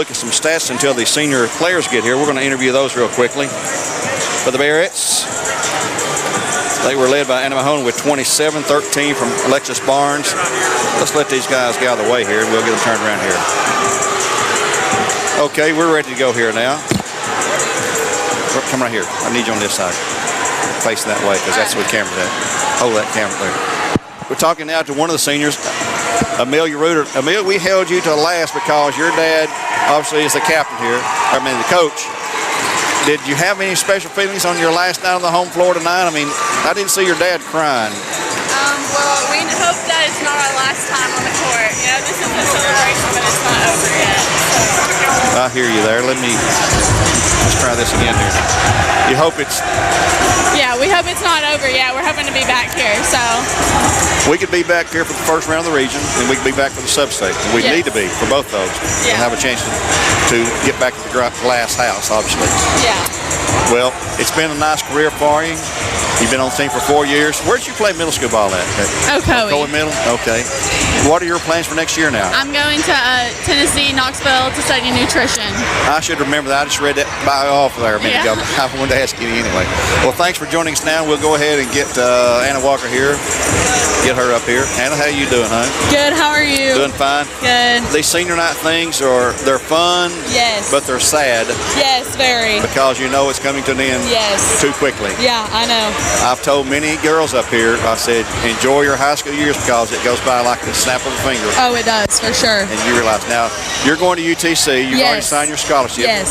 look at some stats until the senior players get here. We're going to interview those real quickly. For the Barretts, they were led by Anna Mahone with 27-13 from Alexis Barnes. Let's let these guys get out of the way here, and we'll get them turned around here. Okay, we're ready to go here now. Come right here. I need you on this side. Facing that way, because that's where the camera's at. Hold that camera there. We're talking now to one of the seniors, Amelia Reuter. Amelia, we held you to last because your dad obviously is the captain here, the coach. Did you have any special feelings on your last night on the home floor tonight? I mean, I didn't see your dad crying. Well, we hope that it's not our last time on the court. Yeah, this is a celebration, but it's not over yet. So. I hear you there. Let's try this again here. You hope it's... Yeah, we hope it's not over yet. We're hoping to be back here, so... We could be back here for the first round of the region, and we could be back for the sub-state. We need to be for both those. Yeah. And have a chance to get back to the glass house, obviously. Yeah. Well, it's been a nice career for you. You've been on the team for 4 years. Where did you play middle school ball at? Ocoee. Ocoee Middle? Okay. What are your plans for next year now? I'm going to Tennessee, Knoxville to study nutrition. I should remember that. I just read that by off there a minute ago. I wanted to ask you anyway. Well, thanks for joining us now. We'll go ahead and get Anna Walker here. Get her up here. Anna, how you doing, huh? Good. How are you? Doing fine. Good. These senior night things they're fun. Yes. But they're sad. Yes, very. Because you know it's coming to an end too quickly. Yeah, I know. I've told many girls up here, I said, enjoy your high school years because it goes by like the snap of a finger. Oh, it does, for sure. And you realize now, you're going to UTC. You've already signed your scholarship. Yes.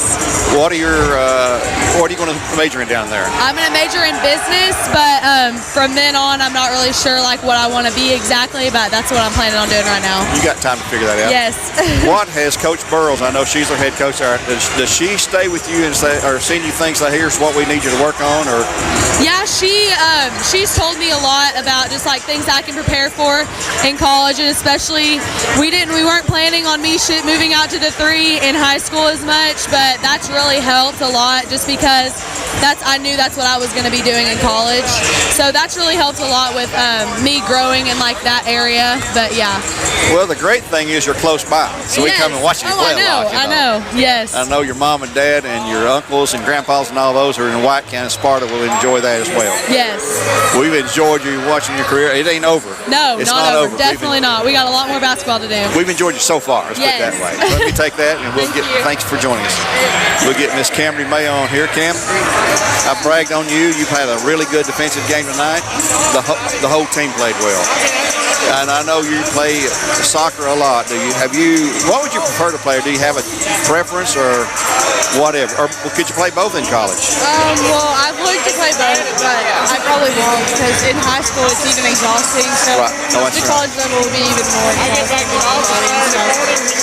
What are you going to major in down there? I'm going to major in business, but from then on, I'm not really sure what I want to be exactly, but that's what I'm planning on doing right now. You got time to figure that out. Yes. What has Coach Burrows, I know she's our head coach, does she stay with you and say, or send you things like, here's what we need you to work on? Or Yeah, she's told me a lot about just things I can prepare for in college, and especially we weren't planning on me moving out to the 3 in high school as much, but that's really helped a lot just because I knew that's what I was going to be doing in college. So that's really helped a lot with me growing in that area. But yeah. Well, the great thing is you're close by, so we come and watch you play a lot. I know. Yes. I know your mom and dad and your uncles and grandpas and all those who are in White County, Sparta will enjoy that as well. Yes. We've enjoyed you watching your career. It ain't over. No, it's not over. Definitely not. We got a lot more basketball to do. We've enjoyed you so far. Let's put it that way. Let me take that, and thanks for joining us. We'll get Miss Camry May on here. Cam, I bragged on you. You've had a really good defensive game tonight. The whole team played well. And I know you play soccer a lot. What would you prefer to play? Do you have a preference or whatever? Or could you play both in college? Well, I've looked to play both, but I probably won't because in high school it's even exhausting. So the college level will be even more exhausting.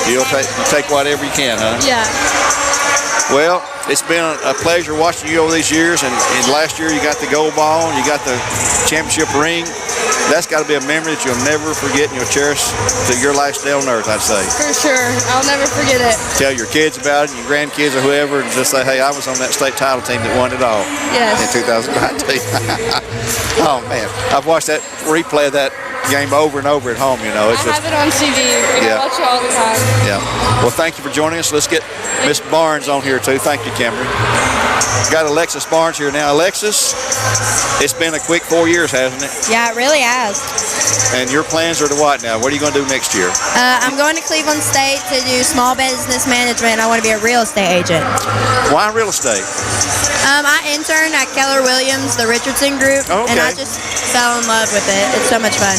You'll take whatever you can, huh? Yeah. Well, it's been a pleasure watching you over these years, and last year you got the gold ball and you got the championship ring. That's got to be a memory that you'll never forget and you'll cherish to your last day on earth, I'd say. For sure. I'll never forget it. Tell your kids about it, your grandkids or whoever, and just say, hey, I was on that state title team that won it all in 2019. Oh, man. I've watched that replay of that game over and over at home, you know. I have it on TV. I watch it all the time. Yeah. Well, thank you for joining us. Let's get Miss Barnes on here, too. Thank you, Camry. Got Alexis Barnes here now. Alexis, it's been a quick 4 years, hasn't it? Yeah, it really has. And your plans are to what now? What are you going to do next year? I'm going to Cleveland State to do small business management. I want to be a real estate agent. Why real estate? I interned at Keller Williams, the Richardson Group, and I just fell in love with it. It's so much fun.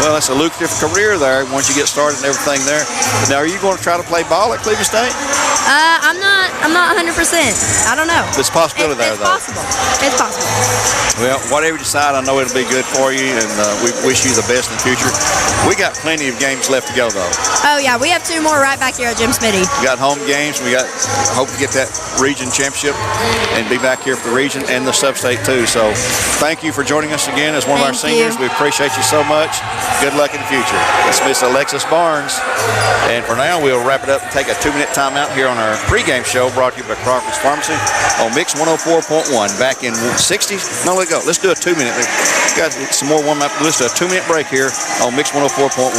Well, it's a lucrative career there once you get started and everything there. Now, are you going to try to play ball at Cleveland State? I'm not 100%. I don't know. There's a possibility there, though. It's possible. Well, whatever you decide, I know it'll be good for you, and we wish you the best in the future. We got plenty of games left to go, though. Oh, yeah. We have 2 more right back here at Jim Smitty. We got home games. Hope to get that region championship and be back here for the region and the sub-state, too. So thank you for joining us again as one of our seniors. We appreciate you so much. Good luck in the future. That's Miss Alexis Barnes. And for now, we'll wrap it up and take a 2-minute timeout here on our pregame show brought to you by Crawford's Pharmacy on Mix 104.1. Back in 60. No, let's do a 2-minute. Got some more warm-up. Let's do a 2-minute break here on Mix 104.1.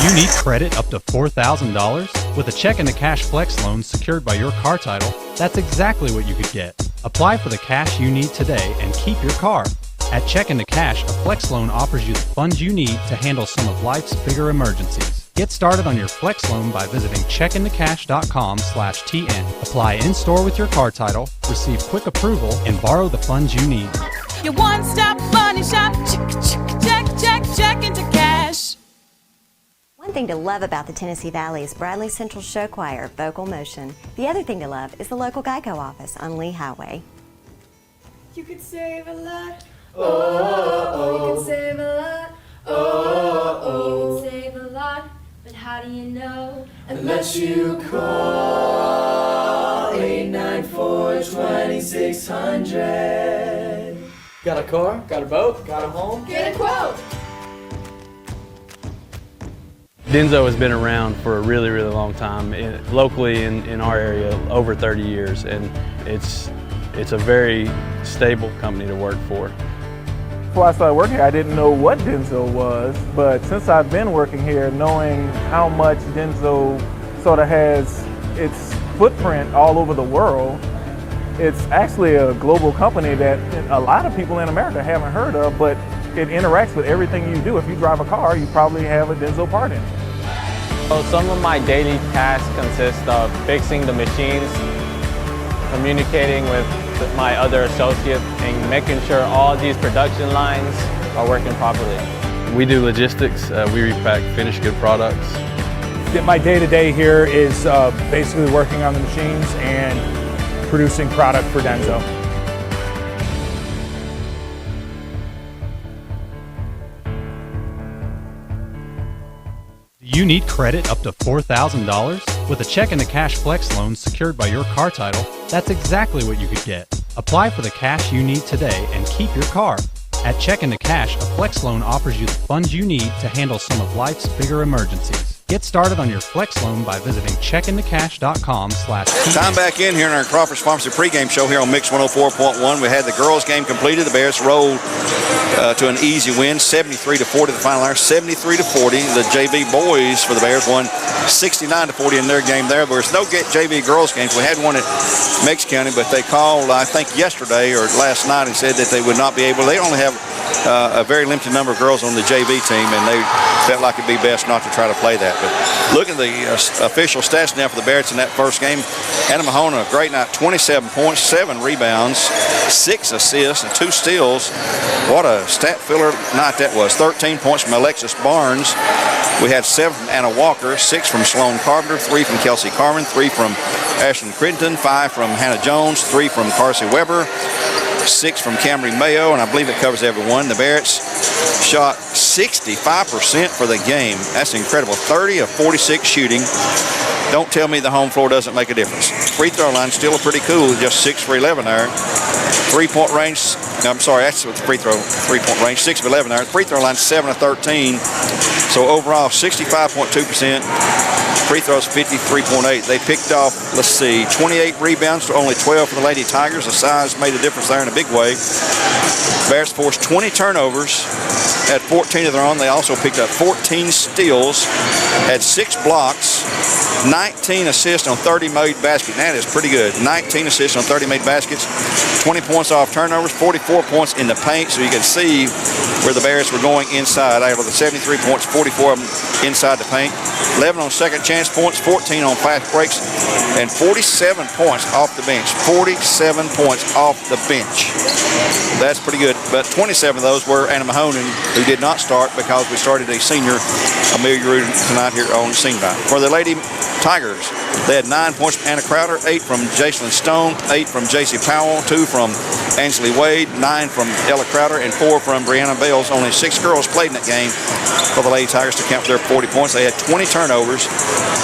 You need credit up to $4,000? With a check into cash flex loan secured by your car title, that's exactly what you could get. Apply for the cash you need today and keep your car. At Check into Cash, a flex loan offers you the funds you need to handle some of life's bigger emergencies. Get started on your flex loan by visiting checkintocash.com/TN. Apply in-store with your car title, receive quick approval, and borrow the funds you need. Your one-stop money shop. Check into cash. One thing to love about the Tennessee Valley is Bradley Central Show Choir, Vocal Motion. The other thing to love is the local Geico office on Lee Highway. You could save a lot. Oh, you can save a lot. Oh, you can save a lot. But how do you know? Unless you call 894-2600. Got a car? Got a boat? Got a home? Get a quote. Denso has been around for a really, really long time, locally in our area, over 30 years, and it's a very stable company to work for. Before I started working here, I didn't know what Denso was, but since I've been working here, knowing how much Denso sort of has its footprint all over the world, it's actually a global company that a lot of people in America haven't heard of, but it interacts with everything you do. If you drive a car, you probably have a Denso part in it. So some of my daily tasks consist of fixing the machines, communicating with my other associates, and making sure all these production lines are working properly. We do logistics, we repack finished good products. My day-to-day here is basically working on the machines and producing product for Denso. Do you need credit up to $4,000? With a check into cash flex loan secured by your car title, that's exactly what you could get. Apply for the cash you need today and keep your car. At Check into Cash, a flex loan offers you the funds you need to handle some of life's bigger emergencies. Get started on your flex loan by visiting checkintocash.com/TN. Time back in here in our Crawford's Pharmacy pregame show here on Mix 104.1. We had the girls game completed. The Bears rolled to an easy win, 73-40 the final hour, 73-40. The JV boys for the Bears won 69-40 in their game there. There's no JV girls games. We had one at Meigs County, but they called, I think, yesterday or last night and said that they would not be able. They only have a very limited number of girls on the JV team, and they felt like it'd be best not to try to play that. But look at the official stats now for the Bears in that first game. Anna Mahona, a great night, 27 points, 7 rebounds, 6 assists, and 2 steals. What a stat filler night that was. 13 points from Alexis Barnes. We had 7 from Anna Walker, 6 from Sloan Carpenter, 3 from Kelsey Carmen, 3 from Ashlyn Crittenden, 5 from Hannah Jones, 3 from Carsey Weber, 6 from Camry Mayo, and I believe it covers everyone. The Barretts shot 65% for the game. That's incredible. 30 of 46 shooting. Don't tell me the home floor doesn't make a difference. Free throw line still pretty cool, just 6 for 11 there. 3-point range, I'm sorry, that's the free throw, 3-point range, 6 of 11 there. Free throw line 7 of 13. So overall, 65.2%. Free throws 53.8. They picked off, 28 rebounds to only 12 for the Lady Tigers. The size made a difference there in a big way. Bears forced 20 turnovers, had 14 of their own. They also picked up 14 steals, had 6 blocks, 19 assists on 30 made baskets. That is pretty good. 19 assists on 30 made baskets, 20 points off turnovers, 44 points in the paint. So you can see where the Bears were going inside. Out of the 73 points, 44 of them inside the paint. 11 on second chance points, 14 on fast breaks, and 47 points off the bench. 47 points off the bench. That's pretty good. But 27 of those were Anna Mahonen, who did not start because we started a senior, Amelia Rudin, tonight here on senior night. For the Lady Tigers, they had 9 points from Anna Crowder, 8 from Jacelyn Stone, 8 from J.C. Powell, 2 from Ansley Wade, 9 from Ella Crowder, and 4 from Brianna Bales. Only 6 girls played in that game for the Lady Tigers to count for their 40 points. They had 20 turnovers,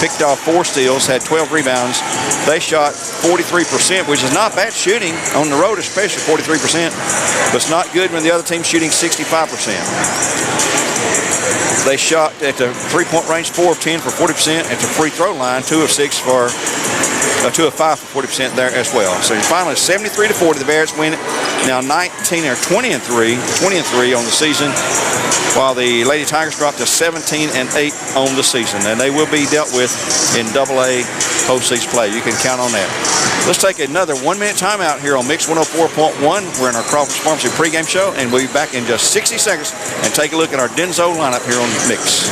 picked off 4 steals, had 12 rebounds. They shot 43%, which is not bad shooting on the road, especially 43%, but it's not good when the other team's shooting 65%. They shot at the 3-point range 4 of 10 for 40%, at the free throw line 2 of 6 for to a 5 for 40% there as well. So finally 73-40, the Bears win it. Now 19 or 20 and 3 on the season, while the Lady Tigers dropped to 17-8 on the season, and they will be dealt with in AA postseason play. You can count on that. Let's take another 1-minute timeout here on Mix 104.1. We're in our Crawford Pharmacy pregame show, and we'll be back in just 60 seconds and take a look at our Denso lineup here on Mix.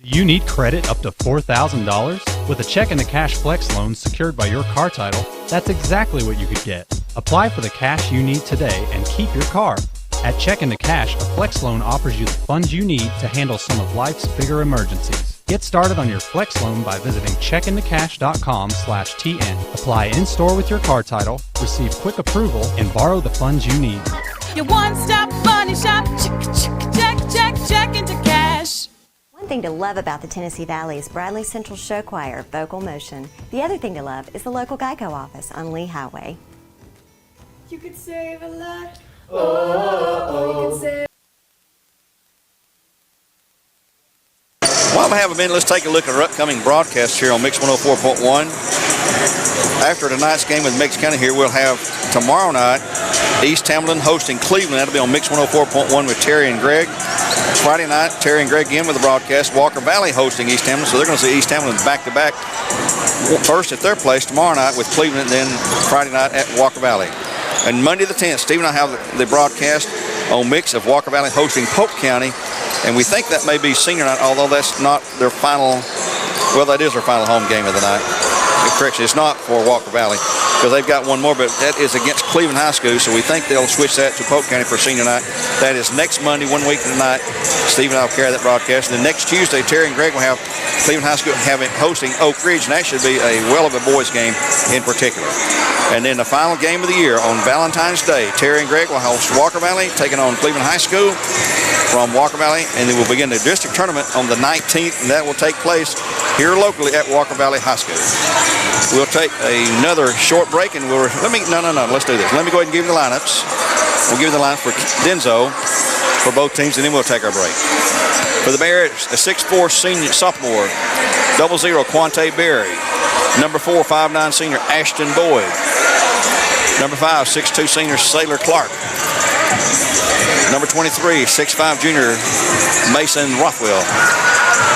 Do you need credit up to $4,000? With a check and a cash flex loan secured by your car title, that's exactly what you could get. Apply for the cash you need today and keep your car. At Check into Cash, a flex loan offers you the funds you need to handle some of life's bigger emergencies. Get started on your flex loan by visiting checkintocash.com/TN. Apply in-store with your car title, receive quick approval, and borrow the funds you need. Your one-stop money shop. Check into cash. One thing to love about the Tennessee Valley is Bradley Central Show Choir, Vocal Motion. The other thing to love is the local Geico office on Lee Highway. You could save a lot. You could save. While we have a minute, let's take a look at our upcoming broadcast here on Mix 104.1. After tonight's game with Meigs County here, we'll have tomorrow night East Hamilton hosting Cleveland. That'll be on Mix 104.1 with Terry and Greg. Friday night, Terry and Greg again with the broadcast. Walker Valley hosting East Hamilton, so they're going to see East Hamilton back-to-back. First at their place tomorrow night with Cleveland, then Friday night at Walker Valley. And Monday the 10th, Steve and I have the broadcast on Mix of Walker Valley hosting Polk County. And we think that may be senior night, although that's not their final, well, that is their final home game of the night. Correction, it's not for Walker Valley because they've got one more, but that is against Cleveland High School, so we think they'll switch that to Polk County for senior night. That is next Monday, 1 week tonight. Steve and I will carry that broadcast. And then next Tuesday, Terry and Greg will have Cleveland High School hosting Oak Ridge, and that should be a well of a boys game in particular. And then the final game of the year on Valentine's Day, Terry and Greg will host Walker Valley, taking on Cleveland High School from Walker Valley, and then we'll begin the district tournament on the 19th, and that will take place here locally at Walker Valley High School. We'll take another short break, and let's do this. Let me go ahead and give you the lineups. We'll give you the lineup for Denso for both teams, and then we'll take our break. For the Bears, a 6'4" sophomore, 00 Quante Berry. Number 4, 5'9" senior Ashton Boyd. Number 5, 6'2" senior Sailor Clark. Number 23, 6'5" junior Mason Rothwell.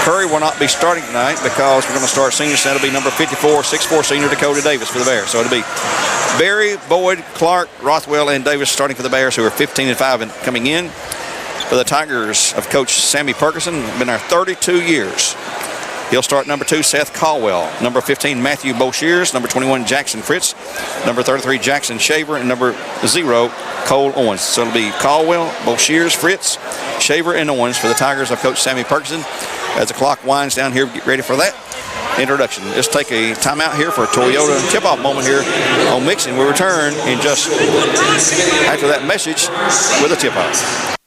Curry will not be starting tonight because we're going to start senior. So that'll be number 54, 6'4" senior Dakota Davis for the Bears. So it'll be Berry, Boyd, Clark, Rothwell, and Davis starting for the Bears, who are 15-5 and coming in. For the Tigers of Coach Sammy Perkerson, been there 32 years. He'll start number 2, Seth Caldwell. Number 15, Matthew Boshears. Number 21, Jackson Fritz. Number 33, Jackson Shaver. And number 0, Cole Owens. So it'll be Caldwell, Boshears, Fritz, Shaver, and Owens for the Tigers of Coach Sammy Perkerson. As the clock winds down here, get ready for that introduction. Let's take a timeout here for a Toyota tip-off moment here on Mixing. We'll return in just after that message with a tip-off.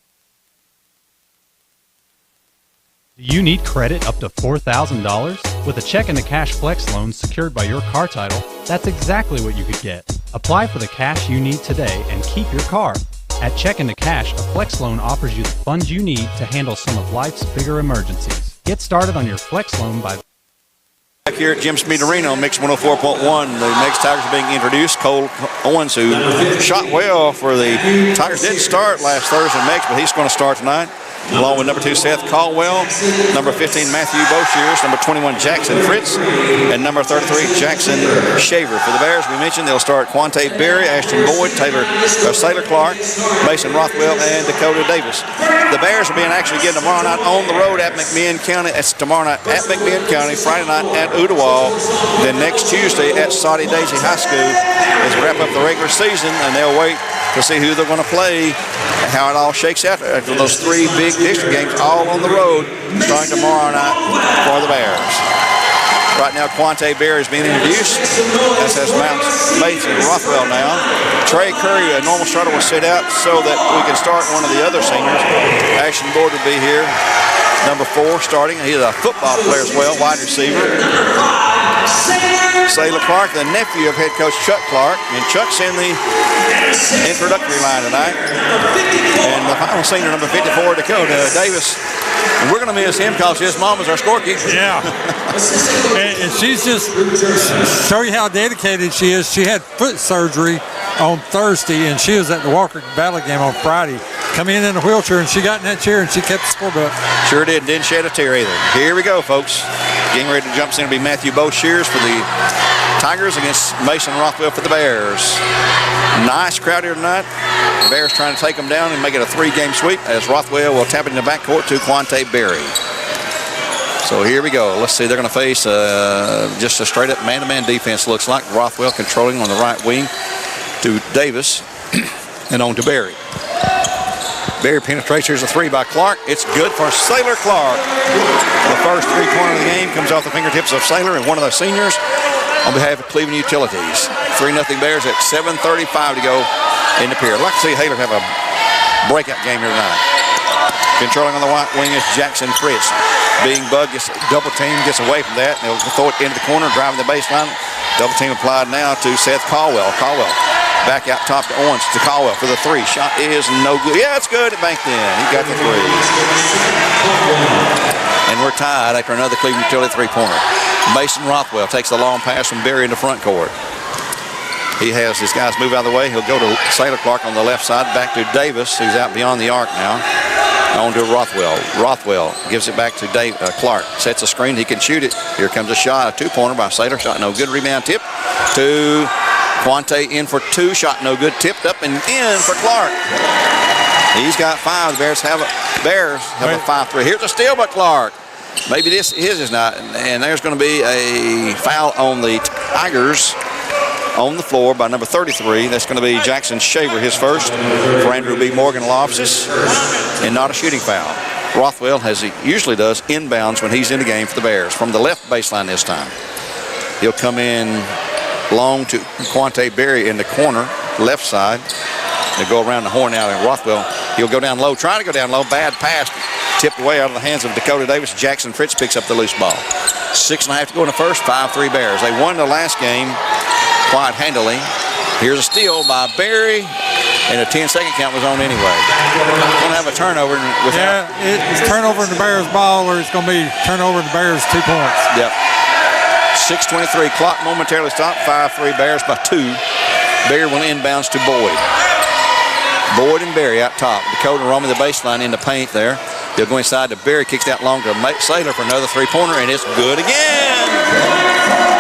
Do you need credit up to $4,000? With a check and a cash flex loan secured by your car title, that's exactly what you could get. Apply for the cash you need today and keep your car. At Check into Cash, a flex loan offers you the funds you need to handle some of life's bigger emergencies. Get started on your flex loan by... Back here at Jim Speed Arena on Mix 104.1, the Meigs Tigers are being introduced. Cole Owens, who shot well for the Tigers, didn't start last Thursday in Meigs, but he's going to start tonight, along with number 2, Seth Caldwell, number 15, Matthew Boshears, number 21, Jackson Fritz, and number 33, Jackson Shaver. For the Bears, we mentioned they'll start Quante Berry, Ashton Boyd, Sailor Clark, Mason Rothwell, and Dakota Davis. The Bears will be in action again tomorrow night on the road at McMinn County. It's tomorrow night at McMinn County, Friday night at Ooltewah, then next Tuesday at Soddy Daisy High School as we wrap up the regular season, and they'll wait to see who they're going to play, how it all shakes out after those 3 big district games all on the road starting tomorrow night for the Bears. Right now, Quante Berry is being introduced, as has Mason Rothwell now. Trey Curry, a normal starter, will sit out so that we can start one of the other seniors. Ashton Boyd will be here. Number 4 starting. He's a football player as well, wide receiver. Sailor Clark, the nephew of head coach Chuck Clark. And Chuck's in the introductory line tonight. And the final senior, number 54, Dakota Davis. And we're going to miss him because his mom is our scorekeeper. Yeah. and she's just, show you how dedicated she is. She had foot surgery on Thursday, and she was at the Walker Valley game on Friday. Come in a wheelchair, and she got in that chair, and she kept the scorebook. Sure did. Didn't shed a tear either. Here we go, folks. Getting ready to jump in will be Matthew Boshears for the Tigers against Mason Rothwell for the Bears. Nice crowd here tonight. Bears trying to take them down and make it a 3-game sweep as Rothwell will tap it in the backcourt to Quante Berry. So here we go. Let's see. They're going to face just a straight-up man-to-man defense, looks like. Rothwell controlling on the right wing to Davis and on to Berry. Berry penetrates. Here's a 3 by Clark. It's good for Sailor Clark. The first 3-pointer of the game comes off the fingertips of Sailor and one of the seniors on behalf of Cleveland Utilities. 3-0 Bears at 7:35 to go in the period. I'd like to see Haler have a breakout game here tonight. Controlling on the right wing is Jackson Fritz. Being bugged, gets double team, gets away from that, and they'll throw it into the corner, driving the baseline. Double team applied now to Seth Caldwell. Caldwell back out top to Owens to Caldwell for the 3. Shot is no good. Yeah, it's good. It banked in. He got the 3. And we're tied after another Cleveland Utility 3-pointer. Mason Rothwell takes the long pass from Berry in the front court. He has his guys move out of the way. He'll go to Sailor Clark on the left side, back to Davis, who's out beyond the arc now. On to Rothwell. Rothwell gives it back to Clark. Sets a screen. He can shoot it. Here comes a shot. A 2-pointer by Sailor. Shot no good. Rebound tip to Quante in for 2. Shot no good. Tipped up and in for Clark. He's got 5. The Bears have a 5-3. Here's a steal by Clark. Maybe his is not. And there's going to be a foul on the Tigers on the floor by number 33. That's going to be Jackson Shaver, his first for Andrew B. Morgan Loftus, and not a shooting foul. Rothwell, as he usually does, inbounds when he's in the game for the Bears from the left baseline this time. He'll come in long to Quante Berry in the corner, left side. They go around the horn now, and Rothwell, he'll go down low, trying to go down low. Bad pass, tipped away out of the hands of Dakota Davis. Jackson Fritz picks up the loose ball. 6.5 to go in the first. 5-3 Bears. They won the last game quite handily. Here's a steal by Berry, and a 10-second count was on anyway. Going to have a turnover. It's turnover in the Bears ball, or it's going to be turnover in the Bears 2 points. Yep. 6:23 clock momentarily stopped. 5-3 Bears by 2. Berry will inbounds to Boyd. Boyd and Berry out top. Dakota roaming the baseline in the paint there. He'll go inside to Berry, kicks out long to Sailor for another 3-pointer, and it's good again.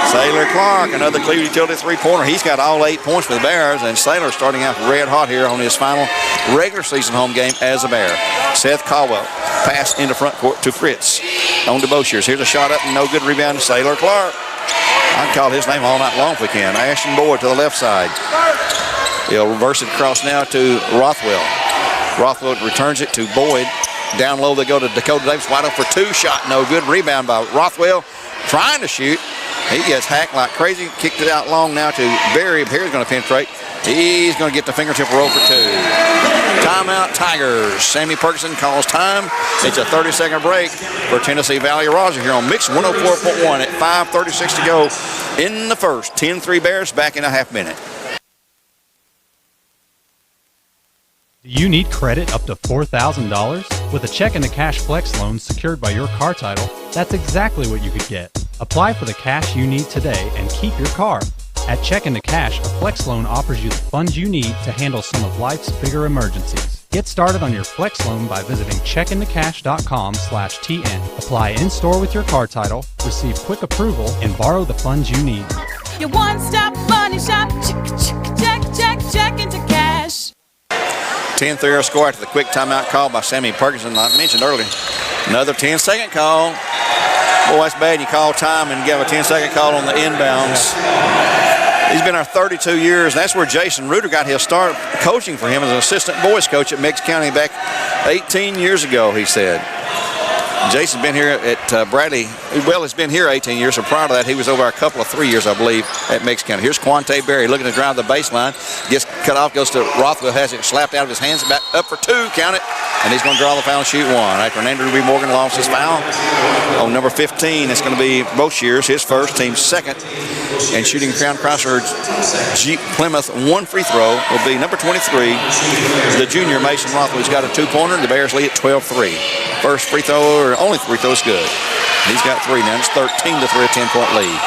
Sailor Clark, another Cleveland Utility 3-pointer. He's got all 8 points for the Bears, and Sailor starting out red hot here on his final regular season home game as a Bear. Seth Caldwell pass into front court to Fritz. On to Boshears. Here's a shot up and no good. Rebound to Sailor Clark. I can call his name all night long if we can. Ashton Boyd to the left side. He'll reverse it across now to Rothwell. Rothwell returns it to Boyd. Down low they go to Dakota Davis. Wide up for 2. Shot no good. Rebound by Rothwell. Trying to shoot. He gets hacked like crazy. Kicked it out long now to Berry. Berry's going to penetrate. He's going to get the fingertip roll for 2. Timeout Tigers. Sammy Perkison calls time. It's a 30-second break for Tennessee Valley Roger here on Mix 104.1 at 5:36 to go in the first. 10-3 Bears back in a half minute. Do you need credit up to $4,000? With a check and a cash flex loan secured by your car title, that's exactly what you could get. Apply for the cash you need today and keep your car. At Check into Cash, a flex loan offers you the funds you need to handle some of life's bigger emergencies. Get started on your flex loan by visiting checkintocash.com/TN. Apply in-store with your car title, receive quick approval, and borrow the funds you need. Your one-stop money shop. Check into cash. 10-3 score after the quick timeout call by Sammy Perkison, like I mentioned earlier. Another 10-second call. Boy, that's bad. You call time and give a 10-second call on the inbounds. He's been there 32 years, and that's where Jason Reuter got his start coaching for him as an assistant boys coach at Meigs County back 18 years ago, he said. Jason's been here at Bradley. Well, he's been here 18 years, so prior to that, he was over a couple of 3 years, I believe, at Meigs County. Here's Quante Berry looking to drive the baseline. Gets cut off, goes to Rothwell, has it slapped out of his hands, back up for 2, count it, and he's going to draw the foul and shoot 1. After Andrew B. Morgan lost his foul on number 15, it's going to be Boshears, his first, team second, and shooting Crown Chrysler Jeep Plymouth 1 free throw will be number 23, the junior Mason Rothwell. He's got a 2-pointer. The Bears lead at 12-3. First free throw, or only free throw, is good. He's got 3 now. It's 13-3, a 10-point lead.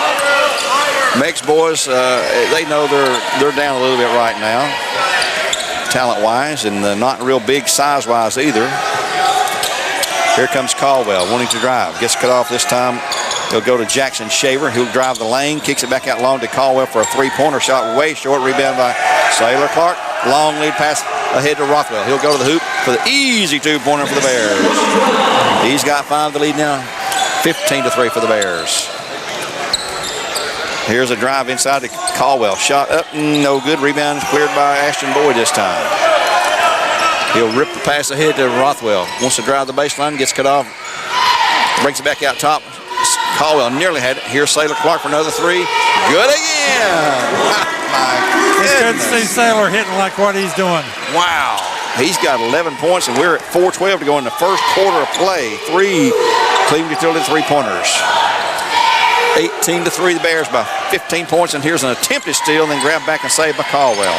Meigs boys, they know they're down a little bit right now, talent-wise, and not real big size-wise either. Here comes Caldwell wanting to drive. Gets cut off this time. He'll go to Jackson Shaver. He'll drive the lane, kicks it back out long to Caldwell for a 3-pointer shot, way short. Rebound by Sailor Clark. Long lead pass ahead to Rothwell. He'll go to the hoop for the easy 2-pointer for the Bears. He's got 5 to lead now. 15-3 for the Bears. Here's a drive inside to Caldwell. Shot up, no good. Rebound cleared by Ashton Boyd this time. He'll rip the pass ahead to Rothwell. Wants to drive the baseline, gets cut off. Brings it back out top. Caldwell nearly had it. Here's Sailor Clark for another 3. Good again. It's good to see Sailor hitting like what he's doing. Wow. He's got 11 points, and we're at 4:12 to go in the first quarter of play. 3 Cleveland Utility 3-pointers. 18-3, the Bears by 15 points, and here's an attempted steal, and then grabbed back and saved by Caldwell.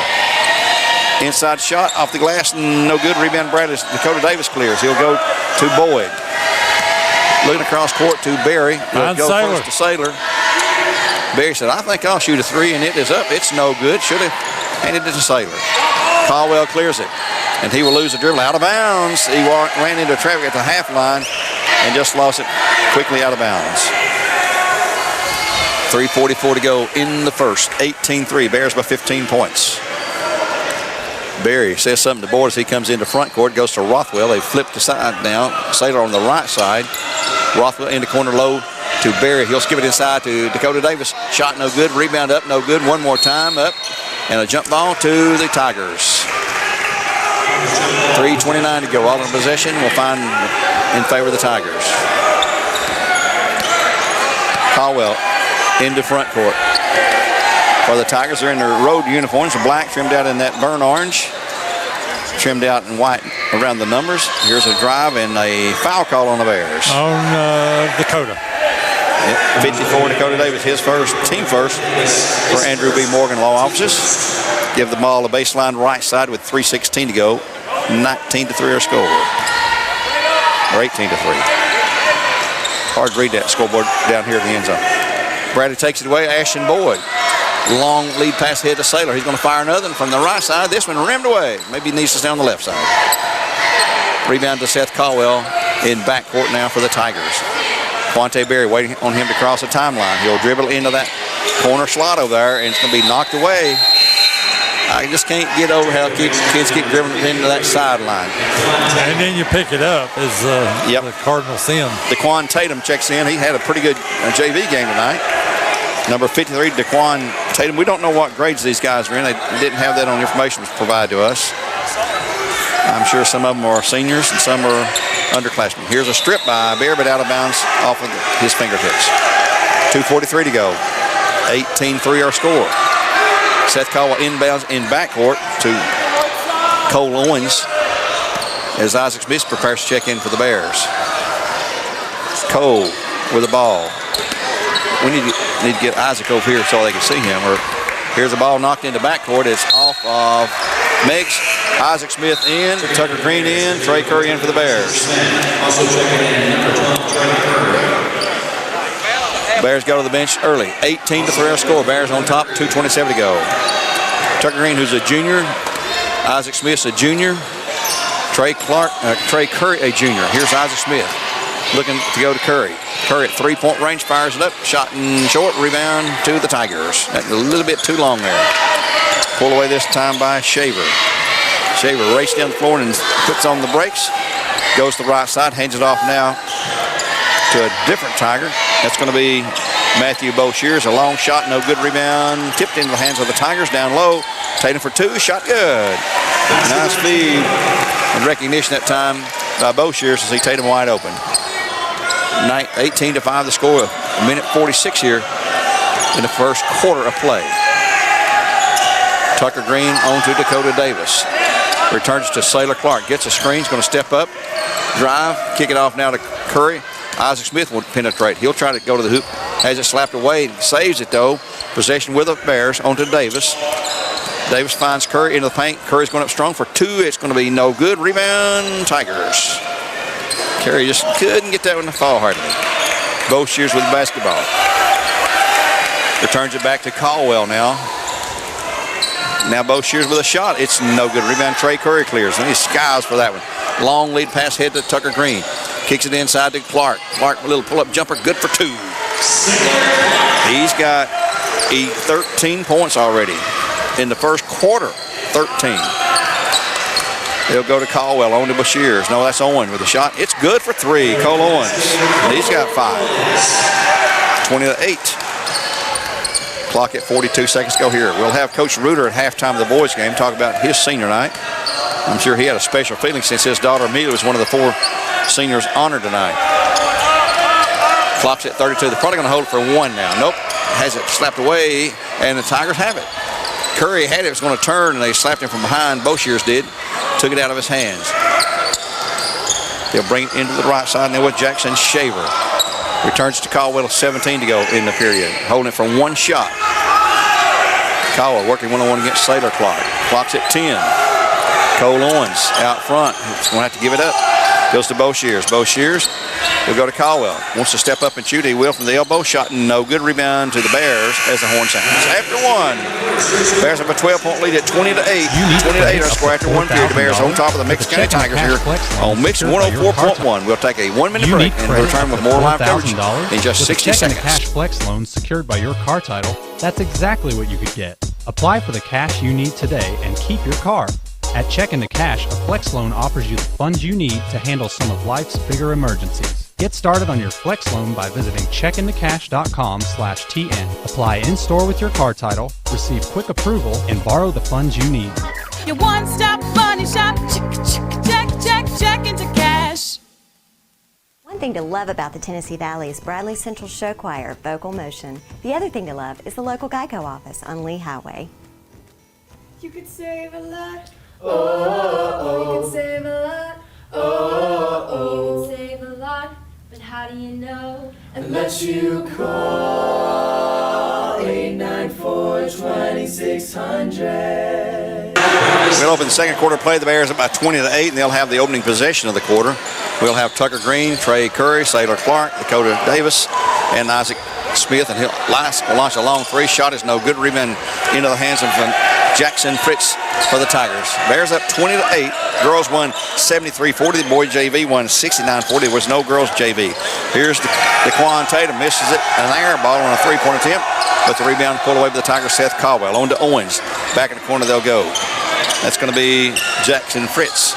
Inside shot off the glass, no good. Rebound Bradley. Dakota Davis clears. He'll go to Boyd. Looking across court to Barry. He'll go first to Sailor. Barry said, I think I'll shoot a 3, and it is up. It's no good. Should have handed it to Sailor. Caldwell clears it, and he will lose the dribble out of bounds. He ran into traffic at the half line and just lost it quickly out of bounds. 3:44 to go in the first. 18-3, Bears by 15 points. Barry says something to Boyd as he comes into front court, goes to Rothwell. They flip the side now. Sailor on the right side. Rothwell into corner low to Barry. He'll skip it inside to Dakota Davis. Shot no good. Rebound up, no good. One more time up. And a jump ball to the Tigers. 3:29 to go. All in possession. We'll find in favor of the Tigers. Caldwell into front court. For the Tigers, they're in their road uniforms, black, trimmed out in that burnt orange, trimmed out in white around the numbers. Here's a drive and a foul call on the Bears. On Dakota. 54, Dakota Davis, his first, team first for Andrew B. Morgan Law Offices. Give the ball to baseline right side with 3:16 to go. 19-3 our score. Or 18-3. Hard to read that scoreboard down here at the end zone. Bradley takes it away. Ashton Boyd. Long lead pass ahead to Sailor. He's going to fire another one from the right side. This one rimmed away. Maybe he needs to stay on the left side. Rebound to Seth Caldwell in backcourt now for the Tigers. Quante Berry waiting on him to cross the timeline. He'll dribble into that corner slot over there, and it's going to be knocked away. I just can't get over how kids get driven into that sideline. And then you pick it up as the Cardinal sin. DeQuan Tatum checks in. He had a pretty good JV game tonight. Number 53, DeQuan Tatum. We don't know what grades these guys are in. They didn't have that on information provided to us. I'm sure some of them are seniors and some are underclassmen. Here's a strip by Bear, but out of bounds off of his fingertips. 2:43 to go. 18-3 our score. Seth Caldwell inbounds in backcourt to Cole Owens as Isaac Smith prepares to check in for the Bears. Cole with the ball. We need to get Isaac over here so they can see him. Or here's the ball knocked into backcourt. It's off of Meigs. Isaac Smith in, Tucker Green in, Trey Curry in for the Bears. Bears go to the bench early. 18-3 our score. Bears on top, 2:27 to go. Tucker Green, who's a junior. Isaac Smith's a junior. Trey Curry, a junior. Here's Isaac Smith looking to go to Curry. Curry at three-point range, fires it up. Shot in short, rebound to the Tigers. That's a little bit too long there. Pulled away this time by Shaver. Shaver races down the floor and puts on the brakes. Goes to the right side, hands it off now to a different Tiger. That's going to be Matthew Boshears. A long shot, no good. Rebound tipped into the hands of the Tigers down low. Tatum for 2, shot good. Nice feed and recognition that time by Boshears as he Tatum wide open. 18-5 the score. A minute 46 here in the first quarter of play. Tucker Green on to Dakota Davis. Returns to Sailor Clark. Gets a screen. He's going to step up, drive, kick it off now to Curry. Isaac Smith will penetrate. He'll try to go to the hoop. Has it slapped away. Saves it, though. Possession with the Bears on to Davis. Davis finds Curry into the paint. Curry's going up strong for two. It's going to be no good. Rebound, Tigers. Curry just couldn't get that one to fall hardly. Both Shears with the basketball. Returns it back to Caldwell now. Now Bo Shears with a shot. It's no good. Rebound, Trey Curry clears. And he skies for that one. Long lead pass head to Tucker Green. Kicks it inside to Clark. Clark, a little pull-up jumper, good for two. He's got 13 points already in the first quarter. 13. They'll go to Caldwell, on to Bashirs. No, that's Owen with a shot. It's good for three. Cole Owens. He's got 5. 20-8. Clock at 42 seconds to go here. We'll have Coach Reuter at halftime of the boys' game talk about his senior night. I'm sure he had a special feeling since his daughter Amelia was one of the 4 seniors honored tonight. Clock's at 32. They're probably going to hold it for 1 now. Nope. Has it slapped away, and the Tigers have it. Curry had it. It was going to turn, and they slapped him from behind. Boshiers did. Took it out of his hands. They'll bring it into the right side now with Jackson Shaver. Returns to Caldwell, 17 to go in the period. Holding it for 1 shot. Caldwell working one-on-one against Sailor Clark. Clock's at 10. Cole Owens out front. He's going to have to give it up. Goes to Bo Shears. Bo Shears will go to Caldwell. Wants to step up and shoot. He will from the elbow. Shot no good. Rebound to the Bears as the horn sounds. After 1, Bears have a 12-point lead at 20-8. 20-8 our score after 1 period. The Bears on top of the Meigs County Tigers here on Mix 104.1. We'll take a 1-minute break and return with more live coverage in just 60 seconds. Cash Flex loan secured by your car title. That's exactly what you could get. Apply for the cash you need today and keep your car. At Checkin' to Cash, a Flex loan offers you the funds you need to handle some of life's bigger emergencies. Get started on your Flex loan by visiting checkintocash.com/TN. Apply in-store with your car title, receive quick approval, and borrow the funds you need. Your one-stop money shop. Check into cash. One thing to love about the Tennessee Valley is Bradley Central Show Choir, Vocal Motion. The other thing to love is the local Geico office on Lee Highway. You could save a lot. You can save a lot. You can save a lot. But how do you know? Unless you call 894-2600. We'll open the second quarter play. The Bears up by 20-8, and they'll have the opening possession of the quarter. We'll have Tucker Green, Trey Curry, Sailor Clark, Dakota Davis, and Isaac Smith, and he'll launch a long 3. Shot is no good. Rebound into the hands of Jackson Fritz for the Tigers. Bears up 20-8. Girls won 73-40. The boy JV won 69-40. There was no girls JV. Here's DeQuan Tatum. Misses it. An air ball on a 3-point attempt. But the rebound pulled away by the Tigers. Seth Caldwell. On to Owens. Back in the corner they'll go. That's going to be Jackson Fritz.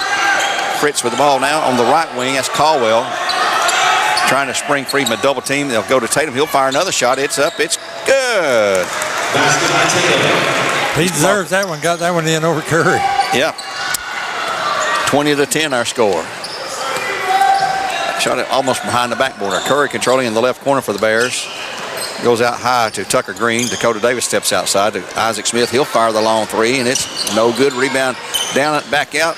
Fritz with the ball now on the right wing. That's Caldwell. Trying to spring free from a double team. They'll go to Tatum. He'll fire another shot. It's up. It's good. He deserves that one. Got that one in over Curry. Yeah. 20-10 our score. Shot it almost behind the backboard. Curry controlling in the left corner for the Bears. Goes out high to Tucker Green. Dakota Davis steps outside to Isaac Smith. He'll fire the long 3, and it's no good. Rebound down it, back out.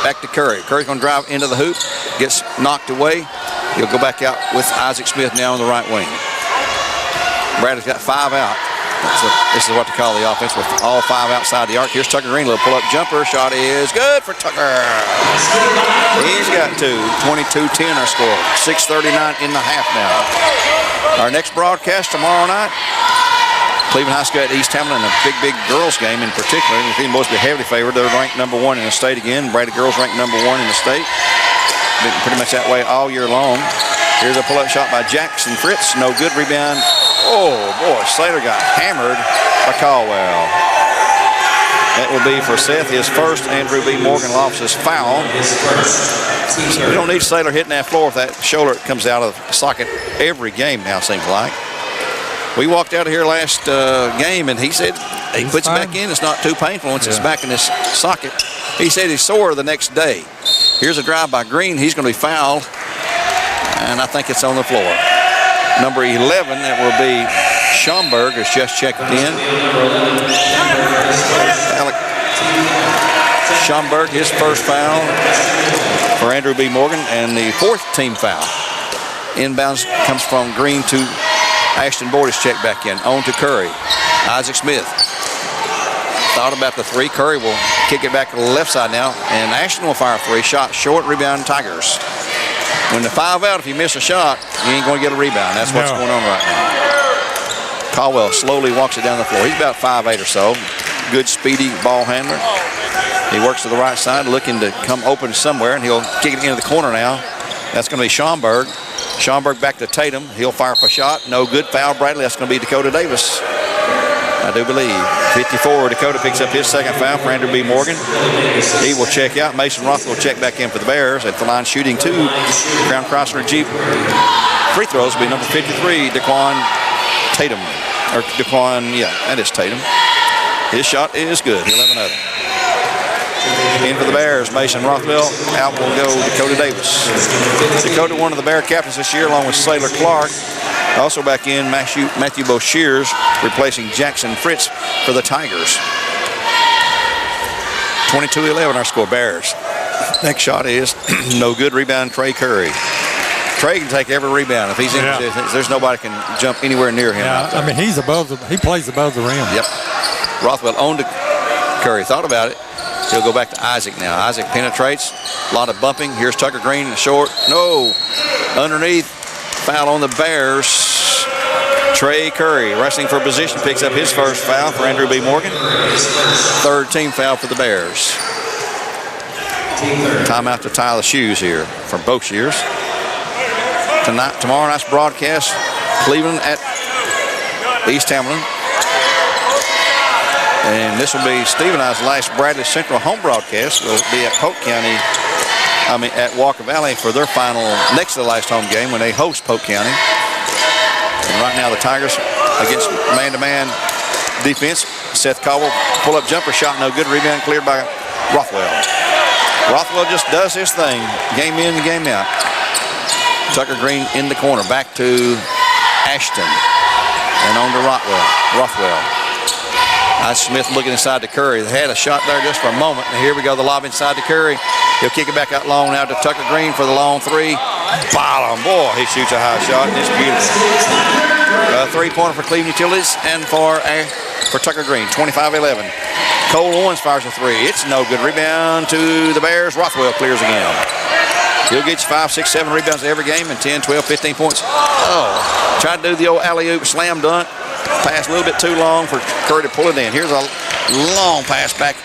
Back to Curry. Curry's going to drive into the hoop. Gets knocked away. He'll go back out with Isaac Smith now on the right wing. Bradley's got 5 out. This is what they call the offense with all 5 outside the arc. Here's Tucker Green, little pull-up jumper. Shot is good for Tucker. He's got 2. 22-10 our score. 6:39 in the half now. Our next broadcast tomorrow night, Cleveland High School at East Hamlin, a big girls game in particular. The team boys be heavily favored. They're ranked number 1 in the state again. Brady girls ranked number 1 in the state. Been pretty much that way all year long. Here's a pull-up shot by Jackson Fritz. No good. Rebound. Oh, boy. Slater got hammered by Caldwell. That will be for Seth, his first. Andrew B. Morgan lofts his foul. So we don't need Slater hitting that floor if that shoulder comes out of the socket every game now, seems like. We walked out of here last game, and he said he puts it back in. It's not too painful once it's back in his socket. He said he's sore the next day. Here's a drive by Green. He's going to be fouled, and I think it's on the floor. Number 11, that will be Schomburg has just checked in. Alec Schomburg, his first foul for Andrew B. Morgan, and the 4th team foul. Inbounds comes from Green to Ashton Boyd is checked back in. On to Curry. Isaac Smith. Thought about the 3. Curry will kick it back to the left side now, and Ashton will fire a 3. Shot short, rebound Tigers. When the 5 out, if you miss a shot, you ain't going to get a rebound. That's what's going on right now. Caldwell slowly walks it down the floor. He's about 5'8" or so. Good, speedy ball handler. He works to the right side, looking to come open somewhere, and he'll kick it into the corner now. That's going to be Schomburg. Schomburg back to Tatum. He'll fire up a shot. No good. Foul Bradley. That's going to be Dakota Davis, I do believe. 54, Dakota picks up his 2nd foul for Andrew B. Morgan. He will check out. Mason Rothwell will check back in for the Bears. At the line shooting 2. Crown Chrysler Jeep free throws will be number 53, Daquan Tatum. Or Daquan, yeah, that is Tatum. His shot is good. He'll have another. In for the Bears, Mason Rothwell. Out will go Dakota Davis. Dakota, one of the Bear captains this year, along with Saylor Clark. Also back in, Matthew Boshears, replacing Jackson Fritz for the Tigers. 22-11 our score, Bears. Next shot is no good. Rebound, Trey Curry. Trey can take every rebound. If he's in position, there's nobody can jump anywhere near him. Yeah, I mean, he plays above the rim. Yep. Rothwell on to Curry. Thought about it. He'll go back to Isaac now. Isaac penetrates. A lot of bumping. Here's Tucker Green in the short. No. Underneath. Foul on the Bears. Trey Curry, wrestling for position, picks up his first foul for Andrew B. Morgan. 3rd team foul for the Bears. Timeout to tie the shoes here from Boshears. Tomorrow night's broadcast, Cleveland at East Hamilton. And this will be Steve and I's last Bradley Central home broadcast. We'll be at at Walker Valley for their final, next to the last home game when they host Polk County. And right now the Tigers against man-to-man defense. Seth Caldwell, pull-up jumper shot, no good. Rebound cleared by Rothwell. Rothwell just does his thing, game in and game out. Tucker Green in the corner, back to Ashton, and on to Rothwell. Smith looking inside to Curry. They had a shot there just for a moment, and here we go, the lob inside to Curry. He'll kick it back out long now to Tucker Green for the long 3. Bottom, boy, he shoots a high shot, and it's beautiful. 3-pointer for Cleveland Utilities, and for Tucker Green, 25-11. Cole Owens fires a 3. It's no good. Rebound to the Bears. Rothwell clears again. He'll get you 5, 6, 7 rebounds every game and 10, 12, 15 points. Oh, tried to do the old alley-oop slam dunk. Pass a little bit too long for Curry to pull it in. Here's a long pass back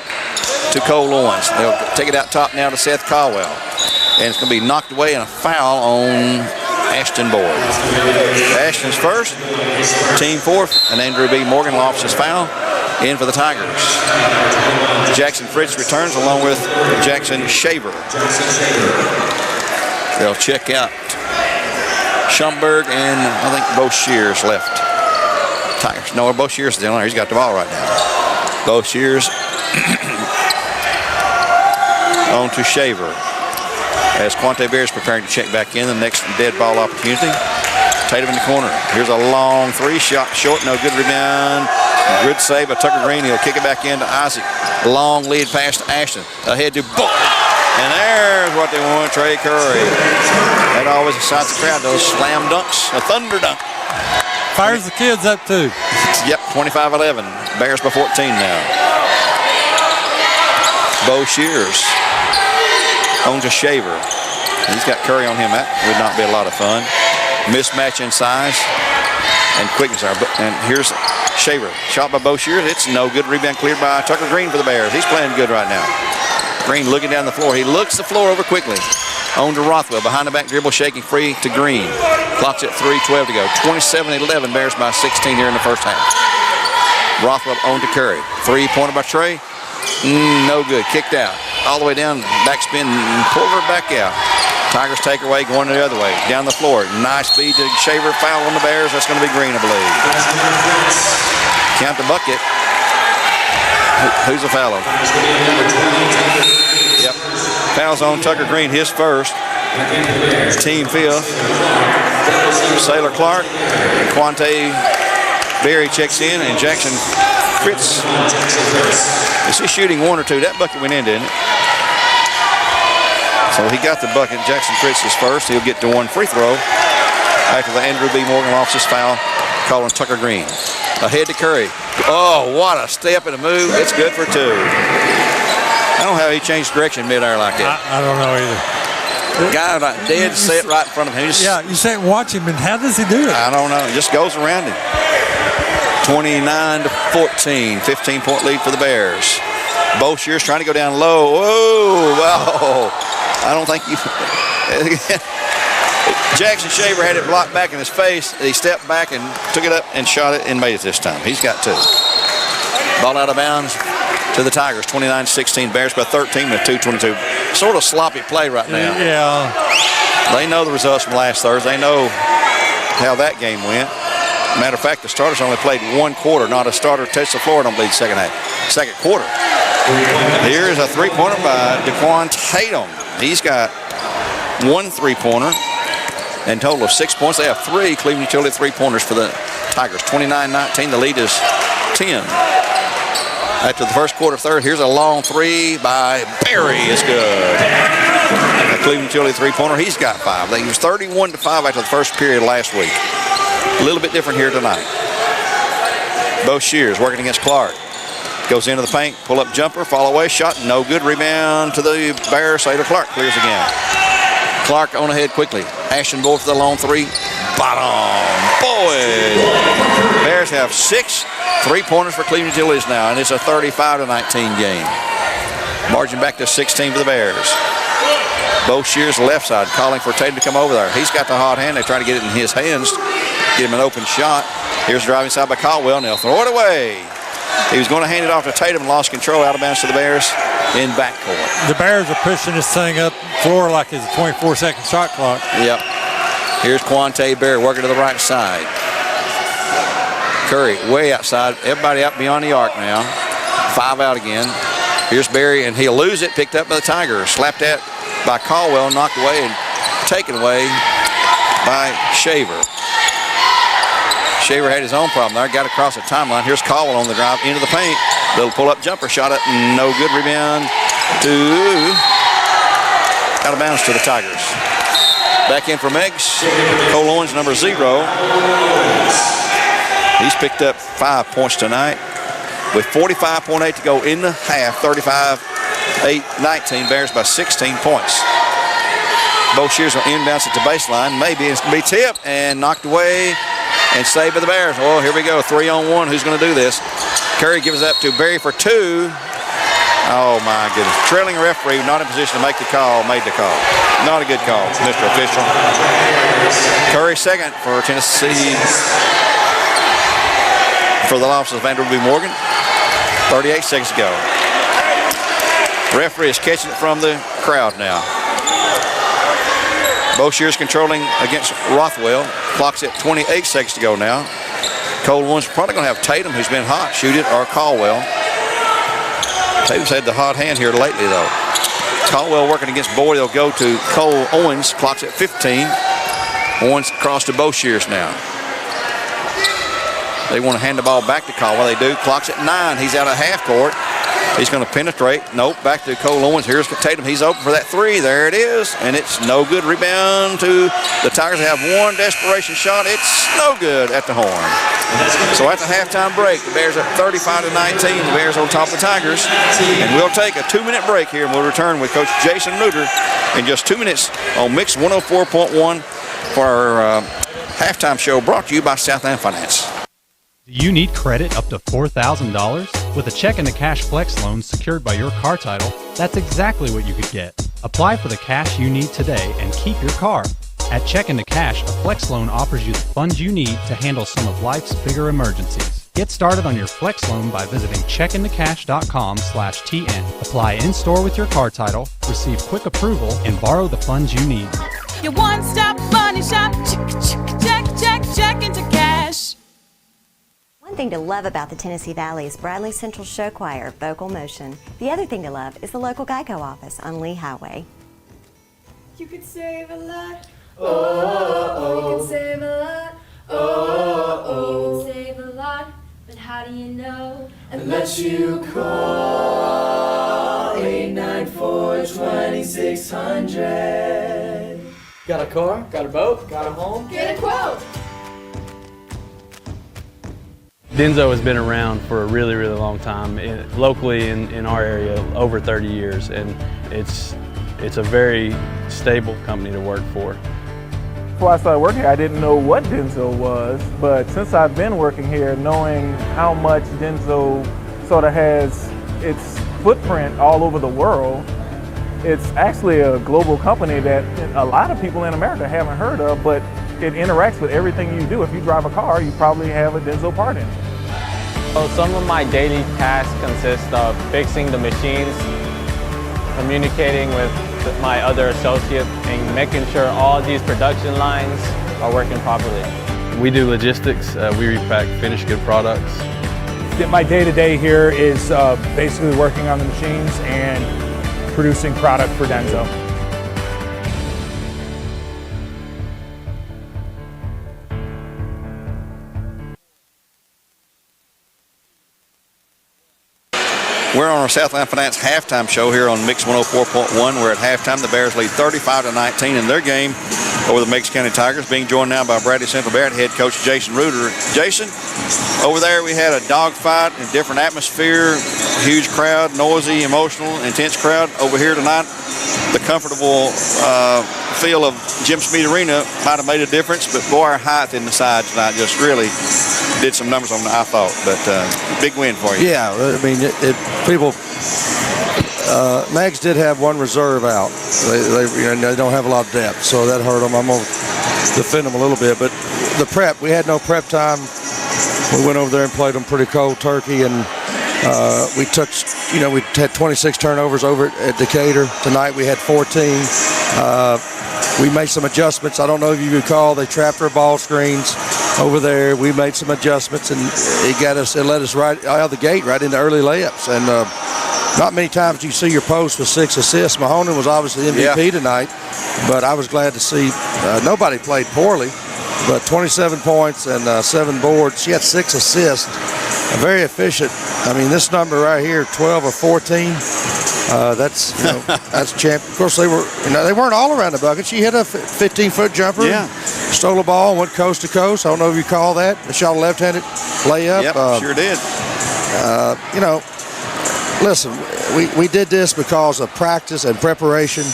to Cole Owens. They'll take it out top now to Seth Caldwell. And it's going to be knocked away and a foul on Ashton Boyd. Ashton's first, team 4th, and Andrew B. Morgan lofts his foul. In for the Tigers. Jackson Fritz returns along with Jackson Shaver. They'll check out Schomburg and I think Boshears left. Tigers. No, Boshears is down there. He's got the ball right now. Boshears on to Shaver. As Quante Bear is preparing to check back in the next dead ball opportunity. Tatum in the corner. Here's a long 3 shot short. No good. Rebound. Good save by Tucker Green. He'll kick it back into Isaac. Long lead pass to Ashton. Ahead to Boyd. And there's what they want, Trey Curry. That always excites the crowd, those slam dunks, a thunder dunk. Fires the kids up too. Yep, 25-11. Bears by 14 now. Boshears on to Shaver. He's got Curry on him. That would not be a lot of fun. Mismatch in size and quickness. And here's Shaver. Shot by Boshears. It's no good. Rebound cleared by Tucker Green for the Bears. He's playing good right now. Green looking down the floor. He looks the floor over quickly. On to Rothwell. Behind the back dribble, shaking free to Green. Clock's at 3:12 to go. 27-11. Bears by 16 here in the first half. Rothwell on to Curry. 3-pointer by Trey. No good. Kicked out. All the way down. Backspin. Pulled her back out. Tigers take her away, going the other way. Down the floor. Nice feed to Shaver. Foul on the Bears. That's going to be Green, I believe. Count the bucket. Who's the foul on? Yep. Foul's on Tucker Green, his first. Team 5th. Saylor Clark. Quante Berry checks in, and Jackson Fritz. Is he shooting one or two? That bucket went in, didn't it? So he got the bucket. Jackson Fritz is first. He'll get to one free throw after the Andrew B. Morgan lost his foul, calling Tucker Green. Ahead to Curry. Oh, what a step and a move. It's good for two. I don't know how he changed direction midair like that. I don't know either. Guy like dead set right in front of him. Yeah, you say watch him, and how does he do it? I don't know. He just goes around him. 29-14, 15-point lead for the Bears. Boshear's trying to go down low. Whoa, wow. I don't think you. Jackson Shaver had it blocked back in his face. He stepped back and took it up and shot it and made it this time. He's got two. Ball out of bounds to the Tigers, 29-16. Bears by 13 with 2:22. Sort of sloppy play right now. Yeah. They know the results from last Thursday. They know how that game went. Matter of fact, the starters only played one quarter. Not a starter touched the floor. Don't believe second quarter. Here's a three-pointer by DeQuan Tatum. He's got one three-pointer and total of 6 points. They have three Cleveland Utility three-pointers for the Tigers. 29-19. The lead is 10. After the first quarter, third, here's a long three by Berry. Is good. The Cleveland Utility three-pointer. He's got five. He was 31-5 after the first period last week. A little bit different here tonight. Bo Shears working against Clark. Goes into the paint, pull up jumper, fall away, shot, no good. Rebound to the Bears. Sater Clark clears again. Clark on ahead quickly. Ashton Bull for the long three. Bottom. Boy. Bears have 6 three-pointers for Cleveland Utilities now, and it's a 35-19 game. Margin back to 16 for the Bears. Bo Shears left side, calling for Tatum to come over there. He's got the hot hand. They try to get it in his hands, get him an open shot. Here's the driving side by Caldwell, and they'll throw it away. He was going to hand it off to Tatum and lost control, out of bounds to the Bears in backcourt. The Bears are pushing this thing up floor like it's a 24-second shot clock. Yep. Here's Quante Berry working to the right side. Curry way outside. Everybody out beyond the arc now. 5 out again. Here's Berry, and he'll lose it. Picked up by the Tigers. Slapped at by Caldwell, knocked away and taken away by Shaver. Shaver had his own problem there. Got across the timeline. Here's Caldwell on the drive into the paint. Little pull-up jumper. Shot it. No good. Rebound to out of bounds to the Tigers. Back in for Meigs. Cole Owens, number 0. He's picked up 5 points tonight with 45.8 to go in the half. 35-19. Bears by 16 points. Both Shears will inbounds at the baseline. Maybe it's going to be tipped and knocked away and saved by the Bears. Well, here we go. 3-on-1. Who's going to do this? Curry gives it up to Berry for 2. Oh, my goodness. Trailing referee, not in position to make the call, made the call. Not a good call, Mr. Official. Curry second for Tennessee for the loss of Andrew B. Morgan. 38 seconds to go. Referee is catching it from the crowd now. Boshear's controlling against Rothwell. Clock's at 28 seconds to go now. Cole Owens probably going to have Tatum, who's been hot, shoot it, or Caldwell. Tatum's had the hot hand here lately, though. Caldwell working against Boyd. They'll go to Cole Owens. Clock's at 15. Owens across to Boshears now. They want to hand the ball back to Caldwell. They do. Clock's at 9. He's out of half court. He's going to penetrate. Nope. Back to Cole Owens. Here's Tatum. He's open for that 3. There it is. And it's no good. Rebound to the Tigers. They have one desperation shot. It's no good at the horn. So at the halftime break, the Bears up 35-19. The Bears on top of the Tigers. And we'll take a 2-minute break here, and we'll return with Coach Jason Reuter in just 2 minutes on Mix 104.1 for our halftime show brought to you by Southland Finance. Do you need credit up to $4,000? With a check and a cash flex loan secured by your car title, that's exactly what you could get. Apply for the cash you need today and keep your car. At Check into Cash, a flex loan offers you the funds you need to handle some of life's bigger emergencies. Get started on your flex loan by visiting checkintocash.com/TN. Apply in-store with your car title, receive quick approval, and borrow the funds you need. Your one-stop money shop. Check into cash. One thing to love about the Tennessee Valley is Bradley Central Show Choir, Vocal Motion. The other thing to love is the local Geico office on Lee Highway. You could save a lot. Oh, you can save a lot. Oh, you can save a lot. how do you know? Unless you call 894-2600. Got a car? Got a boat? Got a home? Get a quote. Denso has been around for a really, really long time, locally in our area, over 30 years, and it's a very stable company to work for. Before I started working here, I didn't know what Denso was, but since I've been working here, knowing how much Denso sort of has its footprint all over the world, it's actually a global company that a lot of people in America haven't heard of, but it interacts with everything you do. If you drive a car, you probably have a Denso part in it. So some of my daily tasks consist of fixing the machines, communicating with my other associates, and making sure all these production lines are working properly. We do logistics. We repack finished good products. My day-to-day here is basically working on the machines and producing product for Denso. We're on our Southland Finance halftime show here on Mix 104.1. We're at halftime. The Bears lead 35-19 in their game over the Meigs County Tigers, being joined now by Bradley Central Barrett head coach Jason Reuter. Jason, over there we had a dogfight, a different atmosphere, huge crowd, noisy, emotional, intense crowd. Over here tonight, the comfortable feel of Jim Smead Arena might have made a difference, but boy, our height in the side tonight just really did some numbers on it, I thought. But big win for you. Yeah, I mean, people. Meigs did have one reserve out. They don't have a lot of depth, so that hurt them. I'm going to defend them a little bit. But the prep, we had no prep time. We went over there and played them pretty cold turkey, and we took, we had 26 turnovers over at Decatur. Tonight we had 14. We made some adjustments. I don't know if you recall, they trapped our ball screens over there. We made some adjustments, and it led us right out of the gate, right into early layups. And not many times do you see your post with 6 assists. Mahonen was obviously MVP tonight, but I was glad to see nobody played poorly, but 27 points and 7 boards. She had 6 assists, very efficient. I mean, this number right here, 12 or 14, that's that's champ. Of course, they weren't all around the bucket. She hit a 15-foot jumper. Yeah. Stole a ball, went coast to coast. I don't know if you call that. Shot a left-handed layup. Yep, sure did. Listen, we did this because of practice and preparation,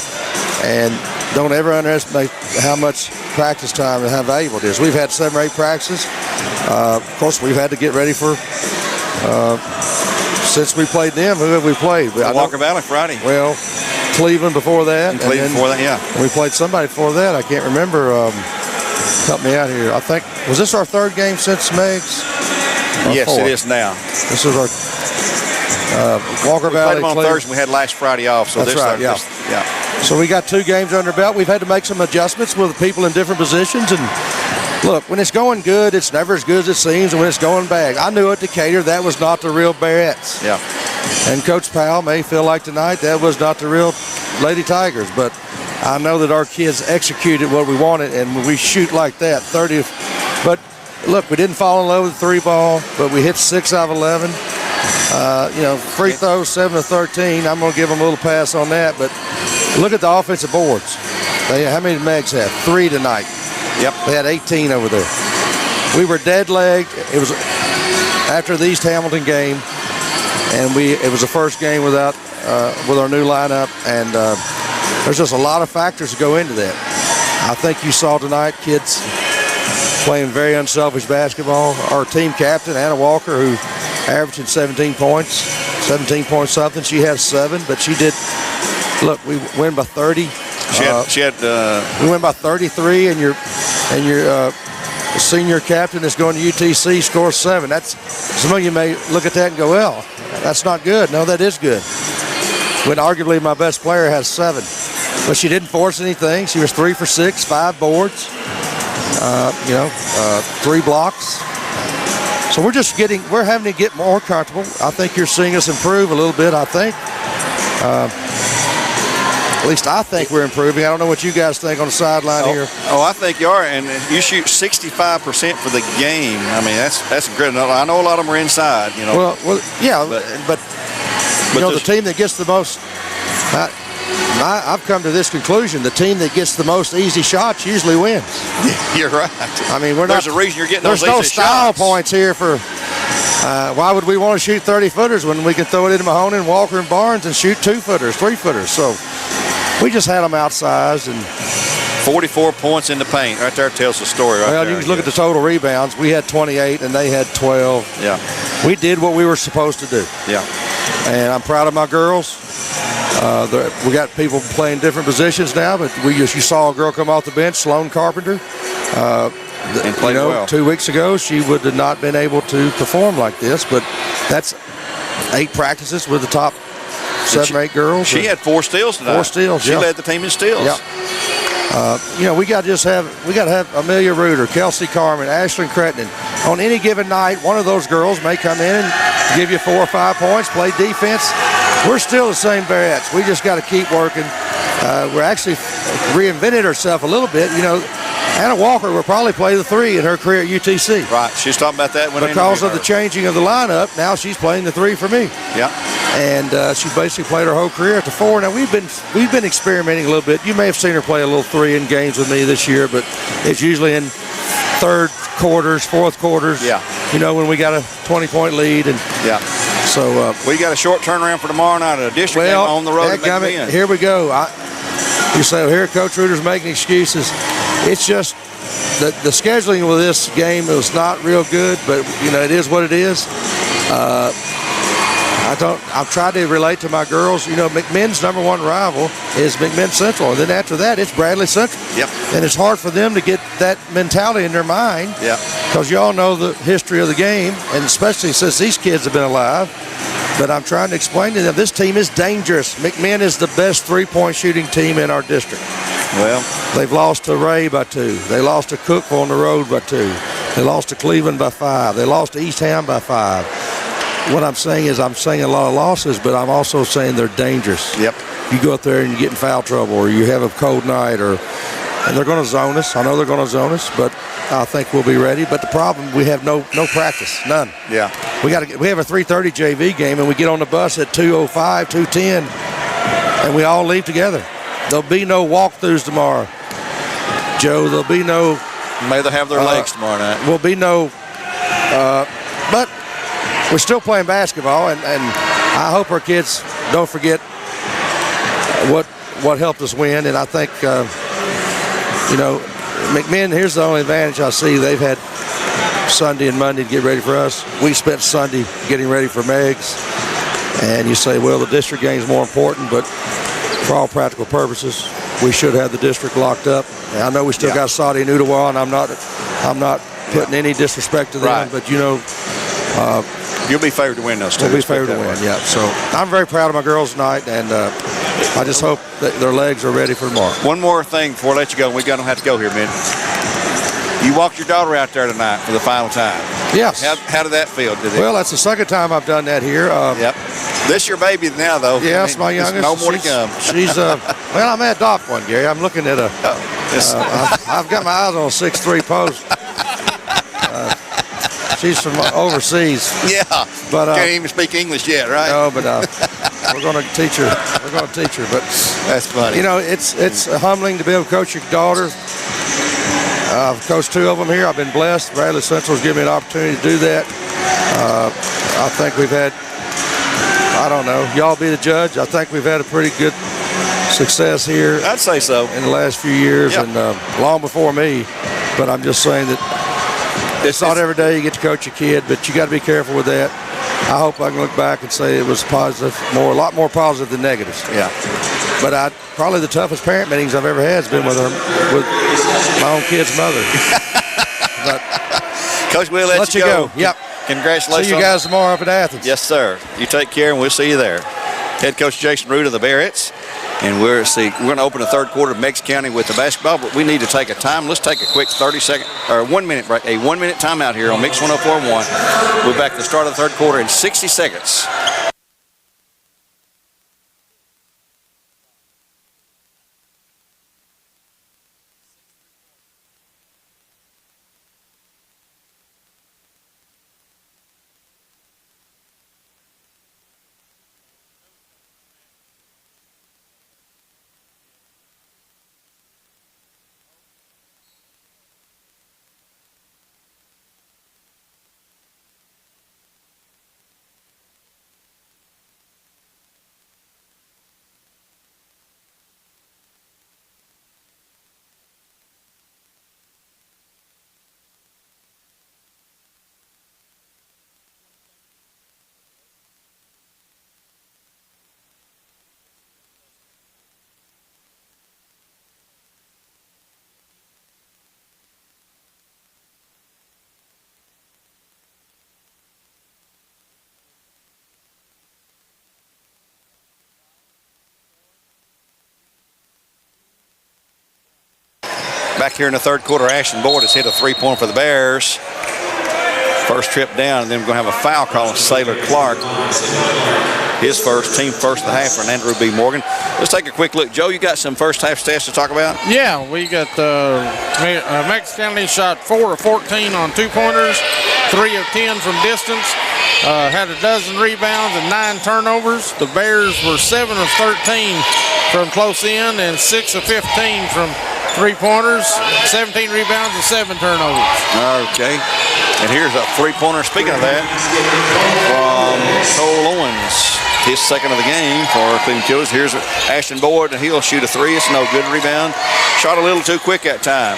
and don't ever underestimate how much practice time and how valuable it is. We've had 7 or 8 practices. Of course, we've had to get ready for, since we played them, who have we played? Walker Valley Friday. Well, Cleveland before that. And Cleveland before that, yeah. We played somebody before that. I can't remember. Help me out here. I think, was this our 3rd game since Meigs? Yes, 4th. It is now. This is our Walker Valley. We played them on Thursday. We had last Friday off. So that's right, yeah. So we got 2 games under our belt. We've had to make some adjustments with people in different positions. And look, when it's going good, it's never as good as it seems. And when it's going bad, I knew at Decatur that was not the real Bearettes. Yeah. And Coach Powell may feel like tonight that was not the real Lady Tigers. But I know that our kids executed what we wanted, and when we shoot like that, 30. But look, we didn't fall in love with the 3-ball, but we hit 6 out of 11. Free throws 7 of 13. I'm going to give them a little pass on that. But look at the offensive boards. How many did Meigs have? 3 tonight. Yep. They had 18 over there. We were dead legged. It was after the East Hamilton game, and it was the first game with our new lineup, and there's just a lot of factors to go into that. I think you saw tonight kids playing very unselfish basketball. Our team captain, Anna Walker, who averaging 17 points, 17 point something. She has 7, but she did. Look, we win by 30. We win by 33, and your senior captain that's going to UTC scores 7. That's, some of you may look at that and go, well, that's not good. No, that is good. When arguably my best player has 7, but she didn't force anything. She was 3 for 6, 5 boards, 3 blocks. So we're having to get more comfortable. I think you're seeing us improve a little bit, I think. At least I think we're improving. I don't know what you guys think on the sideline here. Oh, I think you are, and you shoot 65% for the game. I mean, that's incredible. I know a lot of them are inside, you know. Well, yeah, but you know, the team that gets the most. I've come to this conclusion: the team that gets the most easy shots usually wins. You're right. I mean, there's a reason you're getting those easy shots. There's no style points here for. Why would we want to shoot 30-footers when we can throw it into Mahoney and Walker and Barnes and shoot 2-footers, 3-footers? So we just had them outsized and 44 points in the paint. Right there tells the story. Right well, there, you can look at the total rebounds. We had 28 and they had 12. Yeah. We did what we were supposed to do. Yeah. And I'm proud of my girls. We got people playing different positions now, but you saw a girl come off the bench, Sloan Carpenter. And played well. 2 weeks ago, she would have not been able to perform like this, but that's 8 practices with the top 7 or 8 girls. She had 4 steals tonight. 4 steals. She led the team in steals. Yeah. We got to have Amelia Reuter, Kelsey Carmen, Ashlyn Cretton. On any given night, one of those girls may come in and give you 4 or 5 points, play defense. We're still the same Bearettes. We just got to keep working. We're actually reinvented herself a little bit. You know, Anna Walker will probably play the 3 in her career at UTC. Right. She's talking about that when because of the changing of the lineup. Now she's playing the 3 for me. Yeah. And she basically played her whole career at the 4. Now we've been experimenting a little bit. You may have seen her play a little 3 in games with me this year, but it's usually in third quarters, fourth quarters. Yeah. You know, when we got a 20-point lead and yeah. So we got a short turnaround for tomorrow night at a district game on the road at McMinn. Here we go. You say, well, here Coach Reuter's making excuses. It's just the scheduling with this game was not real good, but you know it is what it is. I've tried to relate to my girls. You know, McMinn's #1 rival is McMinn Central, and then after that it's Bradley Central. Yep. And it's hard for them to get that mentality in their mind. Yeah. Because you all know the history of the game, and especially since these kids have been alive. But I'm trying to explain to them this team is dangerous. McMinn is the best 3-point shooting team in our district. Well, they've lost to Ray by 2. They lost to Cookville on the road by 2. They lost to Cleveland by 5. They lost to East Ham by 5. What I'm saying is I'm saying a lot of losses, but I'm also saying they're dangerous. Yep. You go up there and you get in foul trouble, or you have a cold night, and they're going to zone us. I know they're going to zone us, but I think we'll be ready. But the problem, we have no practice, none. Yeah. We have a 3:30 JV game, and we get on the bus at 2:05, 2:10, and we all leave together. There'll be no walkthroughs tomorrow, Joe. There'll be no. May they have their legs tomorrow night. Will be no. But we're still playing basketball, and I hope our kids don't forget what helped us win. And I think, you know, McMinn, here's the only advantage I see. They've had Sunday and Monday to get ready for us. We spent Sunday getting ready for Meigs. And you say, well, the district game is more important, but for all practical purposes, we should have the district locked up. And I know we still got Saudi and Udawa, and I'm not putting any disrespect to them, but you know, you'll be favored to win those two. We'll be favored to win, yeah. So I'm very proud of my girls tonight, and I just hope that their legs are ready for tomorrow. One more thing before I let you go, and we don't have to go here, man. You walked your daughter out there tonight for the final time. Yes. How did that feel? Well, that's the second time I've done that here. Yep. This your baby now, though. Yes, my youngest. No more to come. She's well, I may adopt one, Gary. I'm looking at I've got my eyes on a 6'3" post. She's from overseas. Yeah, but can't even speak English yet, right? No, but we're going to teach her. We're going to teach her. But that's funny. You know, it's humbling to be able to coach your daughter. I've coached 2 of them here. I've been blessed. Bradley Central's given me an opportunity to do that. I think we've had. I don't know. Y'all be the judge. I think we've had a pretty good success here. I'd say so. In the last few years, yep. And long before me. But I'm just saying that. It's not every day you get to coach a kid, but you got to be careful with that. I hope I can look back and say it was positive, a lot more positive than negatives. Yeah. But probably the toughest parent meetings I've ever had has been with my own kid's mother. But Coach, we'll let you go. Yep. Congratulations. See you guys tomorrow up at Athens. Yes, sir. You take care, and we'll see you there. Head coach Jason Root of the Bearettes. And we're going to open the third quarter of Meigs County with the basketball, but we need to take a time. Let's take a quick 30-second or 1 minute break, a 1 minute timeout here on Mix 104.1. We're back to the start of the third quarter in 60 seconds. Back here in the third quarter, Ashton Boyd has hit a three-pointer for the Bears. First trip down, and then we're going to have a foul call on Sailor Clark. His first, team first of the half for Andrew B. Morgan. Let's take a quick look. Joe, you got some first half stats to talk about? Yeah, we got Meigs County shot 4 of 14 on two-pointers, 3 of 10 from distance, had a dozen rebounds and 9 turnovers. The Bears were 7 of 13 from close in and 6 of 15 from three-pointers, 17 rebounds and 7 turnovers. Okay. And here's a three-pointer, speaking of that, from Cole Owens. His second of the game for Cleveland Killers. Here's Ashton Boyd, and he'll shoot a three. It's no good rebound. Shot a little too quick that time.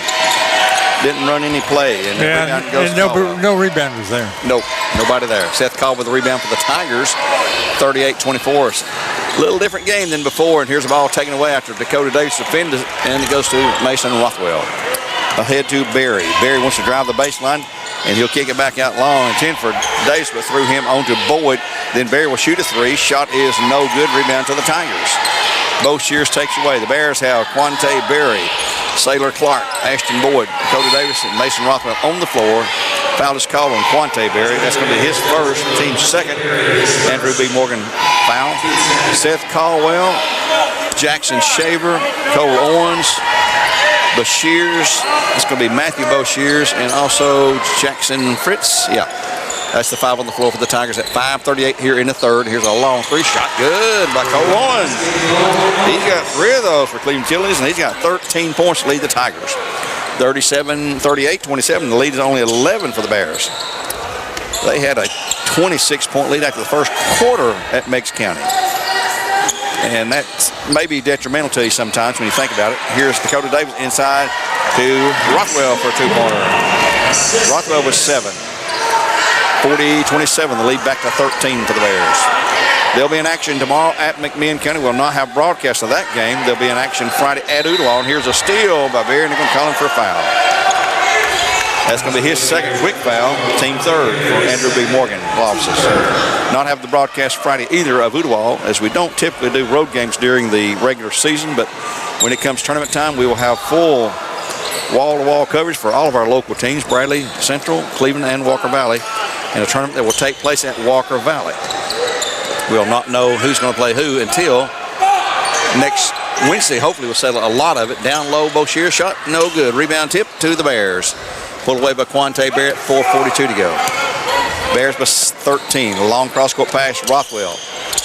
Didn't run any play. And no rebounders there. Nope, nobody there. Seth Cobb with the rebound for the Tigers, 38-24. A little different game than before, and here's the ball taken away after Dakota Davis defended, and it goes to Mason Rothwell. Ahead to Barry. Barry wants to drive the baseline, and he'll kick it back out long. Intended for Davis, but threw him onto Boyd. Then Barry will shoot a three. Shot is no good. Rebound to the Tigers. Bo Shears takes away. The Bears have Quante Barry, Sailor Clark, Ashton Boyd, Dakota Davis, and Mason Rothwell on the floor. Foul is called on Quante Barry. That's going to be his first, team's second. Andrew B. Morgan foul. Seth Caldwell, Jackson Shaver, Cole Owens, Boshears. It's going to be Matthew Boshears and also Jackson Fritz. Yeah, that's the 5 on the floor for the Tigers at 5:38 here in the third. Here's a long three shot. Good by Cole Owens. He's got 3 of those for Cleveland Utilities, and he's got 13 points to lead the Tigers. 38-27. The lead is only 11 for the Bears. They had a 26-point lead after the first quarter at Meigs County. And that may be detrimental to you sometimes when you think about it. Here's Dakota Davis inside to Rothwell for a two-pointer. Rothwell was 7. 40-27, the lead back to 13 for the Bears. They'll be in action tomorrow at McMinn County. We'll not have broadcast of that game. They'll be in action Friday at Ooltewah. And here's a steal by Barry, and they're going to call him for a foul. That's going to be his second quick foul, team third for Andrew B. Morgan Loftus. Not have the broadcast Friday either of Ooltewah, as we don't typically do road games during the regular season, but when it comes tournament time, we will have full wall-to-wall coverage for all of our local teams, Bradley, Central, Cleveland, and Walker Valley, in a tournament that will take place at Walker Valley. We'll not know who's going to play who until next Wednesday. Hopefully we'll settle a lot of it. Down low, Boshear shot, no good. Rebound tip to the Bears. Pulled away by Quante Barrett, 4:42 to go. Bears by 13. A long cross-court pass, Rothwell.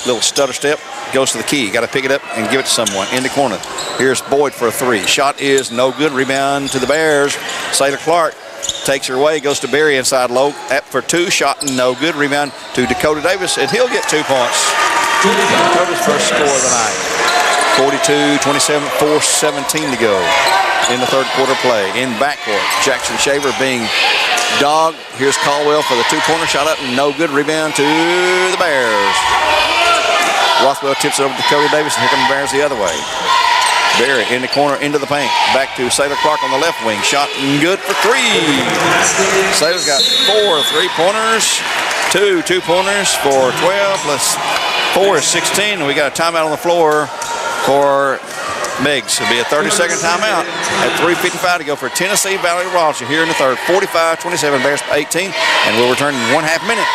Little stutter step, goes to the key. Got to pick it up and give it to someone in the corner. Here's Boyd for a three. Shot is no good. Rebound to the Bears. Sailor Clark takes her away, goes to Barry inside low. Up for 2, shot no good. Rebound to Dakota Davis, and he'll get 2 points. Dakota's first score of the night. 42-27, 4:17 to go in the third quarter play. In backcourt, Jackson Shaver being dogged. Here's Caldwell for the two-pointer, shot up, no good. Rebound to the Bears. Rothwell tips it over to Dakota Davis, and here come the Bears the other way. Barry in the corner, into the paint. Back to Sailor Clark on the left wing. Shot good for 3. Sailor's got 4 3-pointers, 2 2-pointers for 12, plus 4 is 16. And we got a timeout on the floor for Meigs. It'll be a 30-second timeout at 3:55 to go for Tennessee Valley Ross here in the third. 45-27, Bears by 18, and we'll return in 1/2 minute.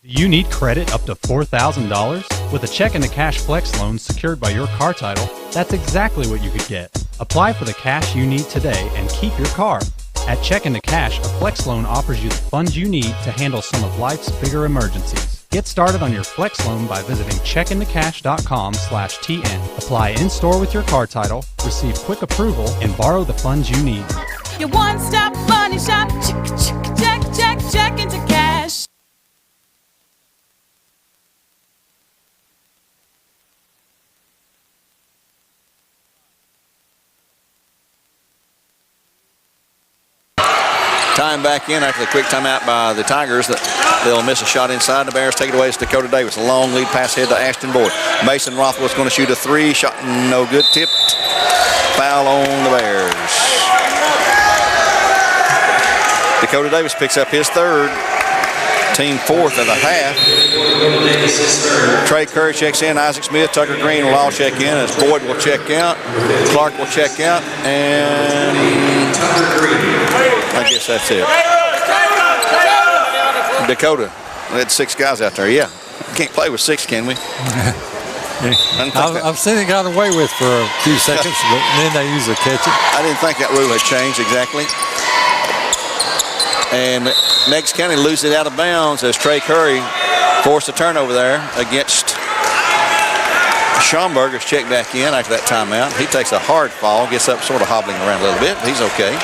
Do you need credit up to $4,000? With a check and a cash flex loan secured by your car title, that's exactly what you could get. Apply for the cash you need today and keep your car. At Check and the Cash, a flex loan offers you the funds you need to handle some of life's bigger emergencies. Get started on your flex loan by visiting checkandthecash.com/TN. Apply in-store with your car title, receive quick approval, and borrow the funds you need. Your one-stop money shop. Check into cash. Time back in after the quick timeout by the Tigers. They'll miss a shot inside. The Bears take it away. It's Dakota Davis. A long lead pass head to Ashton Boyd. Mason Rothwell's going to shoot a 3. Shot no good. Tipped. Foul on the Bears. Dakota Davis picks up his third. team fourth of the half. Trey Curry checks in. Isaac Smith, Tucker Green will all check in as Boyd will check out. Clark will check out. And I guess that's it. Dakota. We had 6 guys out there. Yeah. Can't play with 6, can we? I've seen it got away with for a few seconds, but then they usually catch it. I didn't think that rule had changed exactly. And Meigs County loses it out of bounds as Trey Curry forced a turnover there against Schomburg. Is checked back in after that timeout. He takes a hard fall, gets up sort of hobbling around a little bit. He's okay.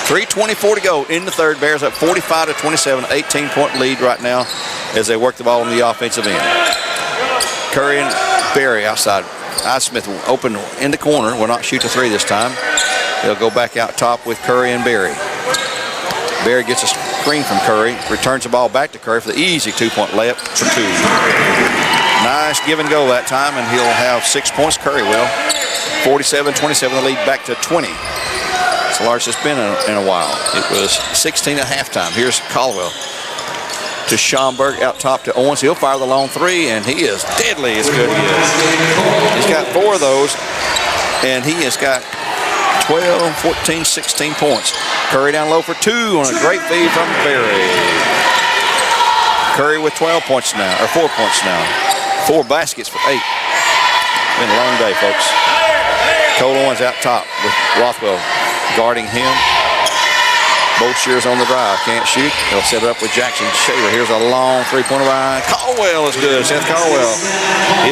3:24 to go in the third. Bears up 45-27, 18-point lead right now as they work the ball on the offensive end. Curry and Berry outside. Smith open in the corner. Will not shoot the 3 this time. They'll go back out top with Curry and Berry. Berry gets a screen from Curry, returns the ball back to Curry for the easy 2-point layup for 2. Nice give and go that time, and he'll have 6 points. Curry will. 47-27, the lead back to 20. It's the largest it's been in a while. It was 16 at halftime. Here's Caldwell to Schomburg, out top to Owens. He'll fire the long 3, and he is deadly as good he is. He's got 4 of those, and he has got 12, 14, 16 points. Curry down low for 2 on a great feed from Berry. Curry with 12 points now, or 4 points now. 4 baskets for 8. Been a long day, folks. Cole Owens out top with Rothwell guarding him. Both shears on the drive. Can't shoot. They'll set it up with Jackson Shaver. Here's a long 3-pointer by Caldwell is good. Seth Caldwell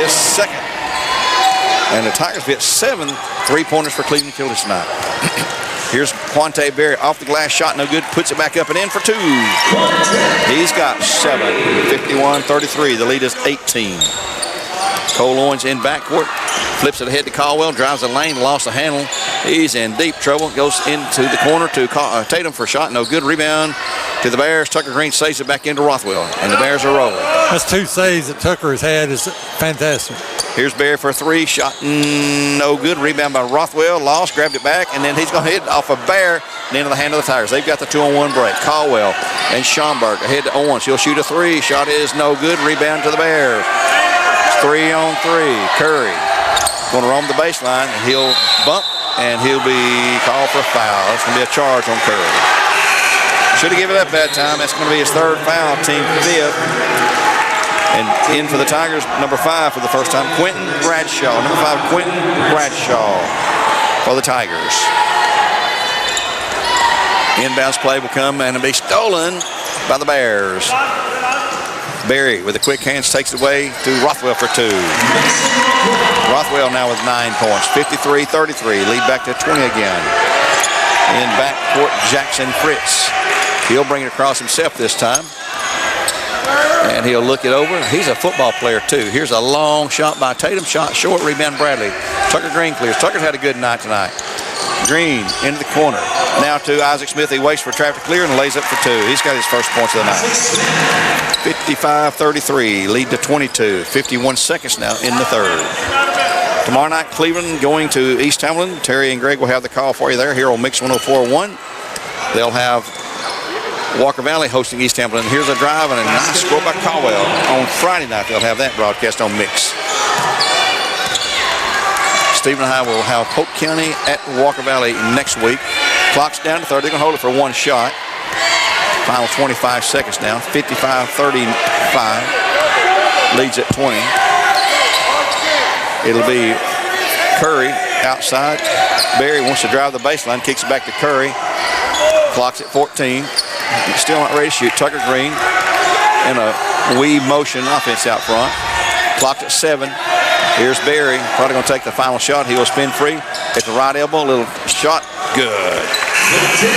is second. And the Tigers get 7 3-pointers for Cleveland Utilities tonight. Here's Quante Berry off the glass shot, no good. Puts it back up and in for 2. He's got 7. 51-33. The lead is 18. Cole Owens in backcourt. Flips it ahead to Caldwell. Drives the lane. Lost the handle. He's in deep trouble. Goes into the corner to Tatum for a shot. No good. Rebound to the Bears. Tucker Green saves it back into Rothwell. And the Bears are rolling. That's 2 saves that Tucker has had. Is fantastic. Here's Berry for a 3. Shot no good. Rebound by Rothwell. Lost. Grabbed it back. And then he's going to hit off a Bear and into the hand of the Tigers. They've got the 2-on-1 break. Caldwell and Schomburg ahead to Owens. He'll shoot a 3. Shot is no good. Rebound to the Bears. 3-on-3. Curry going to roam the baseline. And he'll bump. And he'll be called for a foul. It's going to be a charge on Curry. Should have given it up that time. That's going to be his 3rd foul. Team 5th. And in for the Tigers, number 5 for the first time, Quentin Bradshaw. Number 5, Quentin Bradshaw for the Tigers. Inbounds play will come and it'll be stolen by the Bears. Berry with the quick hands takes it away to Rothwell for 2. Rothwell now with 9 points, 53-33. Lead back to 20 again. In backcourt, Jackson Fritz. He'll bring it across himself this time. And he'll look it over. He's a football player, too. Here's a long shot by Tatum. Shot short. Rebound Bradley. Tucker Green clears. Tucker's had a good night tonight. Green into the corner. Now to Isaac Smith. He waits for traffic clear and lays up for 2. He's got his first points of the night. 55-33. Lead to 22. 51 seconds now in the 3rd. Tomorrow night, Cleveland going to East Hamilton. Terry and Greg will have the call for you there here on Mix 104.1. They'll have Walker Valley hosting East Hamilton. Here's a drive and a nice score by Caldwell. On Friday night, they'll have that broadcast on Mix. Stephen High will have Polk County at Walker Valley next week. Clock's down to 3rd. They're going to hold it for 1 shot. Final 25 seconds now. 55-35. Leads at 20. It'll be Curry outside. Berry wants to drive the baseline. Kicks it back to Curry. Clock's at 14. Still not ready to shoot. Tucker Green in a weave motion offense out front. Clocked at 7. Here's Berry. Probably going to take the final shot. He will spin free at the right elbow. A little shot. Good.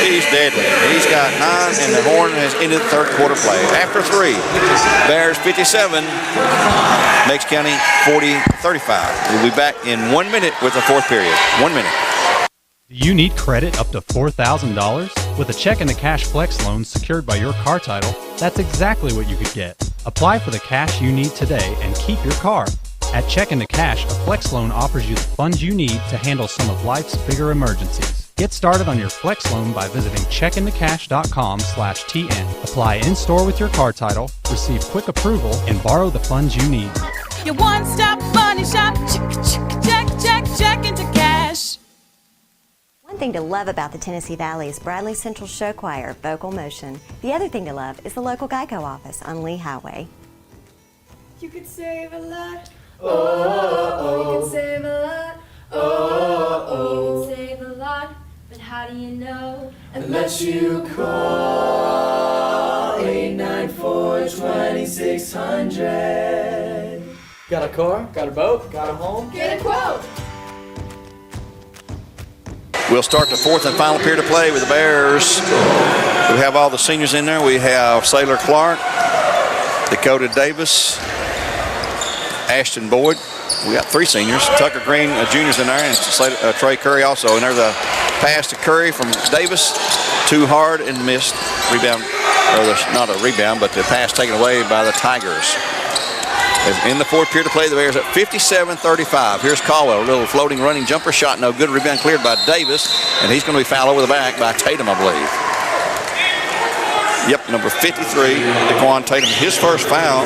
He's deadly. He's got 9, and the horn has ended the 3rd quarter play. After 3, Bears 57, Meigs County 40-35. We'll be back in 1 minute with the 4th period. 1 minute. Do you need credit up to $4,000? With a check and a cash flex loan secured by your car title, that's exactly what you could get. Apply for the cash you need today and keep your car. At Check into Cash, a flex loan offers you the funds you need to handle some of life's bigger emergencies. Get started on your flex loan by visiting checkinthecash.com/TN. Apply in-store with your car title, receive quick approval, and borrow the funds you need. Your one-stop money shop. Check into cash. One thing to love about the Tennessee Valley is Bradley Central Show Choir, Vocal Motion. The other thing to love is the local Geico office on Lee Highway. You could save a lot. You could save a lot. You could save a lot. But how do you know? Unless you call 894-2600. Got a car? Got a boat? Got a home? Get a quote. We'll start the fourth and final period of play with the Bears. We have all the seniors in there. We have Sailor Clark, Dakota Davis, Ashton Boyd. We got three seniors. Tucker Green, juniors in there, and Trey Curry also. And there's a pass to Curry from Davis. Too hard and missed. Rebound, or not a rebound, but the pass taken away by the Tigers. In the fourth period of play, the Bears at 57-35. Here's Caldwell, a little floating running jumper shot, no good. Rebound cleared by Davis, and he's going to be fouled over the back by Tatum, I believe. Yep, number 53, DeQuan Tatum, his first foul.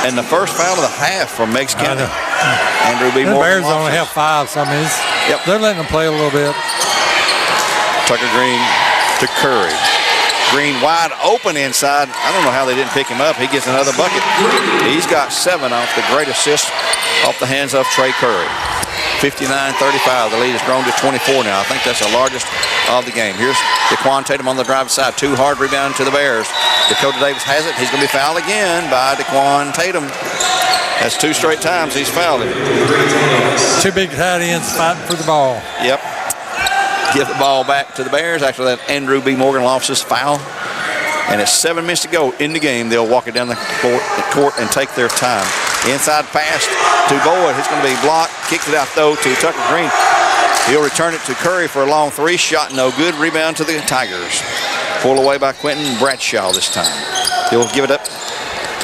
And the first foul of the half from Meigs County. Andrew B. The Morgan. Bears only have 5, so I mean, they're letting them play a little bit. Tucker Green to Curry. Green wide open inside. I don't know how they didn't pick him up. He gets another bucket. He's got 7 off the great assist off the hands of Trey Curry. 59-35. The lead has grown to 24 now. I think that's the largest of the game. Here's DeQuan Tatum on the drive side. Too hard rebound to the Bears. Dakota Davis has it. He's going to be fouled again by DeQuan Tatum. That's 2 straight times he's fouled him. 2 big tight ends fighting for the ball. Yep. Give the ball back to the Bears. After that, Andrew B. Morgan lost his foul. And it's 7 minutes to go in the game. They'll walk it down the court and take their time. Inside pass to Boyd. He's going to be blocked. Kicks it out, though, to Tucker Green. He'll return it to Curry for a long 3. Shot no good. Rebound to the Tigers. Pulled away by Quentin Bradshaw this time. He'll give it up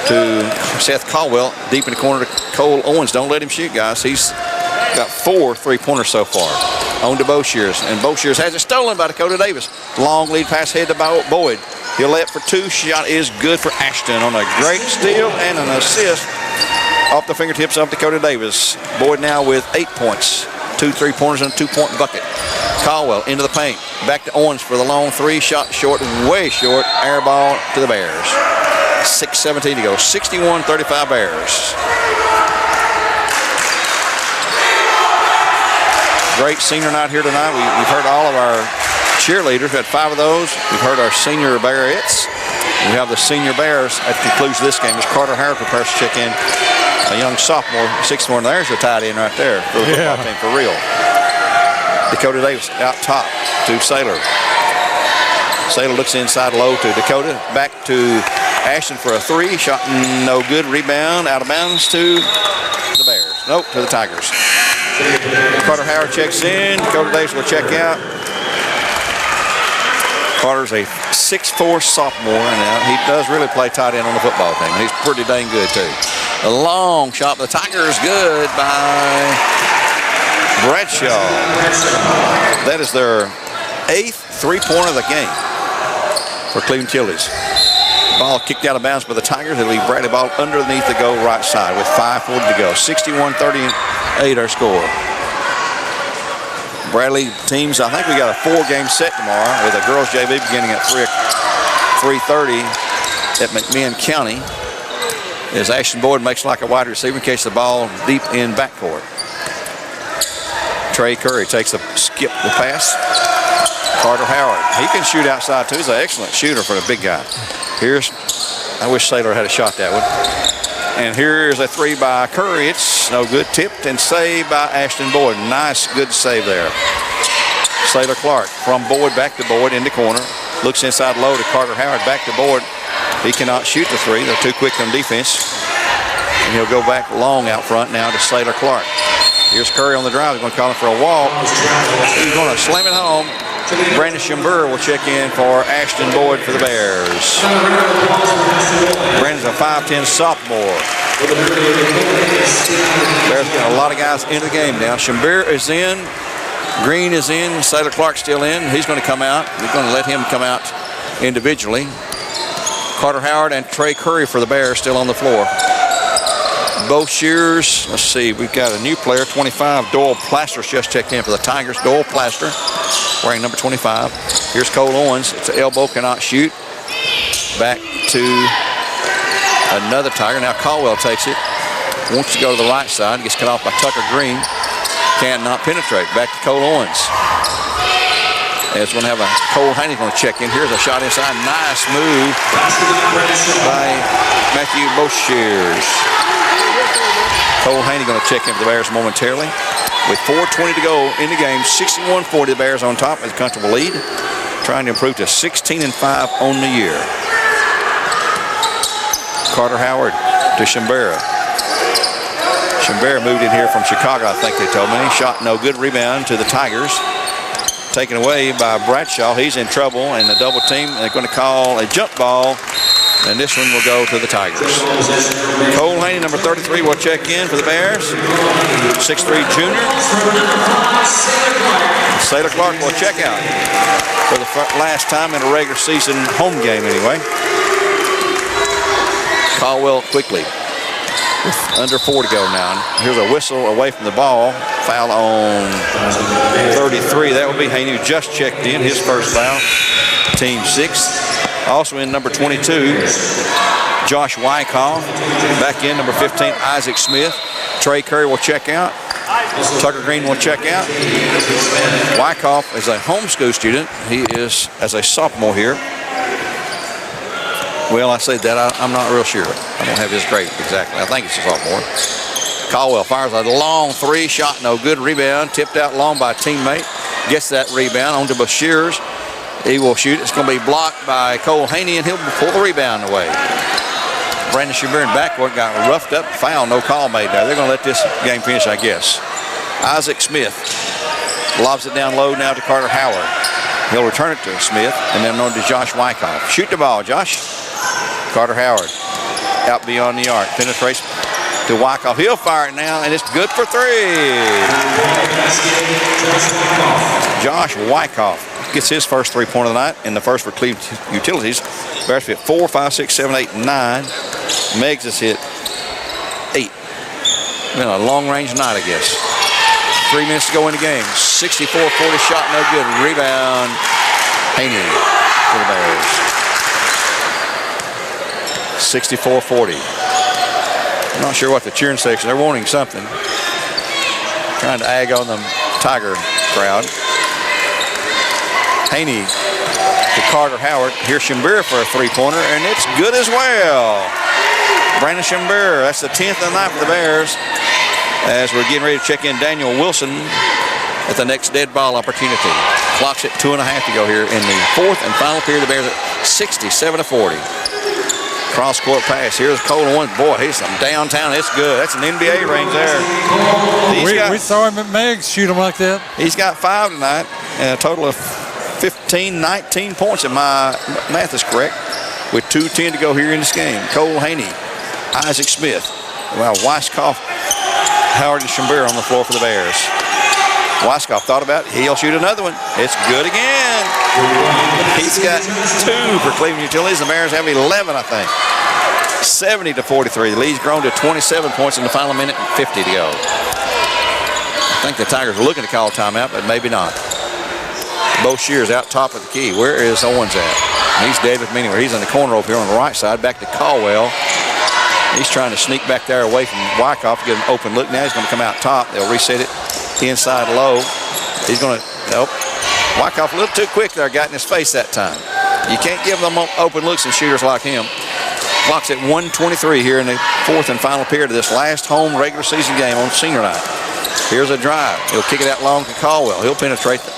to Seth Caldwell. Deep in the corner to Cole Owens. Don't let him shoot, guys. He's got 4 3-pointers so far. On to Boshears, and Boshears has it stolen by Dakota Davis. Long lead pass head to Boyd. He'll lay it for 2. Shot is good for Ashton on a great steal and an assist off the fingertips of Dakota Davis. Boyd now with 8 points. 2 3-pointers and a 2-point bucket. Caldwell into the paint. Back to Owens for the long 3. Shot short, way short. Air ball to the Bears. 6:17 to go. 61-35 Bears. Great senior night here tonight. We've heard all of our cheerleaders. We had 5 of those. We've heard our senior Bearettes. We have the senior Bears at the conclusion of this game as Carter Howard prepares to check in a young sophomore, 6'4". There's your tight end right there for the football team, for real. Dakota Davis out top to Sailor. Sailor looks inside low to Dakota. Back to Ashton for a 3. Shot no good. Rebound out of bounds to the Bears. Nope, to the Tigers. Carter Howard checks in. Dakota Davis will check out. Carter's a 6'4" sophomore now. He does really play tight end on the football team. He's pretty dang good, too. A long shot. The Tigers good by Bradshaw. That is their 8th 3-pointer of the game for Cleveland Chilies. Ball kicked out of bounds by the Tigers. They leave Bradley ball underneath the goal right side with 5:40 to go. 61-38 our score. Bradley teams, I think we got a 4-game set tomorrow with a girls JV beginning at 3:30 at McMinn County. As Ashton Boyd makes like a wide receiver in case the ball deep in backcourt. Trey Curry takes a skip the pass. Carter Howard, he can shoot outside too. He's an excellent shooter for the big guy. I wish Sailor had a shot that one. And here's a 3 by Curry. It's no good. Tipped and saved by Ashton Boyd. Nice, good save there. Sailor Clark from Boyd back to Boyd in the corner. Looks inside low to Carter Howard. Back to Boyd. He cannot shoot the 3. They're too quick on defense. And he'll go back long out front now to Sailor Clark. Here's Curry on the drive. He's going to call him for a walk. He's going to slam it home. Brandon Schimber will check in for Ashton Boyd for the Bears. Brandon's a 5'10" sophomore. Bears getting a lot of guys into the game now. Schimber is in. Green is in. Sailor Clark still in. He's going to come out. We're going to let him come out individually. Carter Howard and Trey Curry for the Bears still on the floor. Both Shears. Let's see. We've got a new player, 25. Doyle Plaster's just checked in for the Tigers. Doyle Plaster wearing number 25. Here's Cole Owens. It's an elbow, cannot shoot. Back to another Tiger. Now Caldwell takes it. Wants to go to the right side. Gets cut off by Tucker Green. Cannot penetrate. Back to Cole Owens. It's going to have a Cole Haney going to check in. Here's a shot inside. Nice move by Matthew Boshears. Cole Haney going to check in for the Bears momentarily. With 4:20 to go in the game, 61-40, the Bears on top with a comfortable lead. Trying to improve to 16-5 on the year. Carter Howard to Shimbera. Shimbera moved in here from Chicago, I think they told me. Shot no good. Rebound to the Tigers. Taken away by Bradshaw. He's in trouble, and the double team, they're going to call a jump ball, and this one will go to the Tigers. Cole Haney, number 33, will check in for the Bears. 6'3" junior. Sailor Clark will check out for the last time in a regular season home game anyway. Caldwell quickly. With under 4 to go now. Here's a whistle away from the ball. Foul on 33. That will be Haney, who just checked in. His first foul. Team 6. Also in number 22, Josh Wyckoff. Back in number 15, Isaac Smith. Trey Curry will check out. Tucker Green will check out. Wyckoff is a homeschool student. He is as a sophomore here. Well, I say that. I'm not real sure. I don't have his grade exactly. I think it's a sophomore. Caldwell fires a long 3. Shot no good. Rebound. Tipped out long by a teammate. Gets that rebound onto Bashirs. He will shoot. It's going to be blocked by Cole Haney, and he'll pull the rebound away. Brandon Schumer in backcourt got roughed up. Foul. No call made there. They're going to let this game finish, I guess. Isaac Smith lobs it down low now to Carter Howard. He'll return it to Smith, and then on to Josh Wyckoff. Shoot the ball, Josh. Carter Howard out beyond the arc. Penetrates to Wyckoff. He'll fire it now, and it's good for 3. Josh Wyckoff gets his first 3-pointer of the night, and the first for Cleveland Utilities. Bears hit 4, 5, 6, 7, 8, 9. Meigs has hit 8. Been a long-range night, I guess. 3 minutes to go in the game. 64-40 shot, no good. Rebound, Haney for the Bears. 64-40. I'm not sure what the cheering section, they're wanting something. Trying to ag on the Tiger crowd. Haney to Carter Howard. Here's Shimbera for a 3-pointer, and it's good as well. Brandon Shimbera, that's the 10th of the night for the Bears. As we're getting ready to check in Daniel Wilson at the next dead ball opportunity. Clock's at 2.5 to go here in the 4th and final period. The Bears at 67-40. Cross-court pass. Here's Cole Owens. Boy, he's from downtown. It's good. That's an NBA range there. We saw him at Meigs shoot him like that. He's got 5 tonight, and a total of 15, 19 points if my math is correct, with 2:10 to go here in this game. Cole Haney, Isaac Smith. Well, Wyckoff, Howard, and Shimbera on the floor for the Bears. Wyckoff thought about it. He'll shoot another one. It's good again. He's got 2 for Cleveland Utilities. The Bears have 11, I think. 70-43. The lead's grown to 27 points in the final minute and 50 to go. I think the Tigers are looking to call a timeout, but maybe not. Bo Shears out top of the key. Where is Owens at? He's dead with me anywhere. He's in the corner over here on the right side. Back to Caldwell. He's trying to sneak back there away from Wyckoff to get an open look. Now he's going to come out top. They'll reset it inside low. He's going to, nope. Wyckoff a little too quick there, got in his face that time. You can't give them open looks and shooters like him. Clock's at 1:23 here in the 4th and final period of this last home regular season game on senior night. Here's a drive. He'll kick it out long to Caldwell. He'll penetrate it.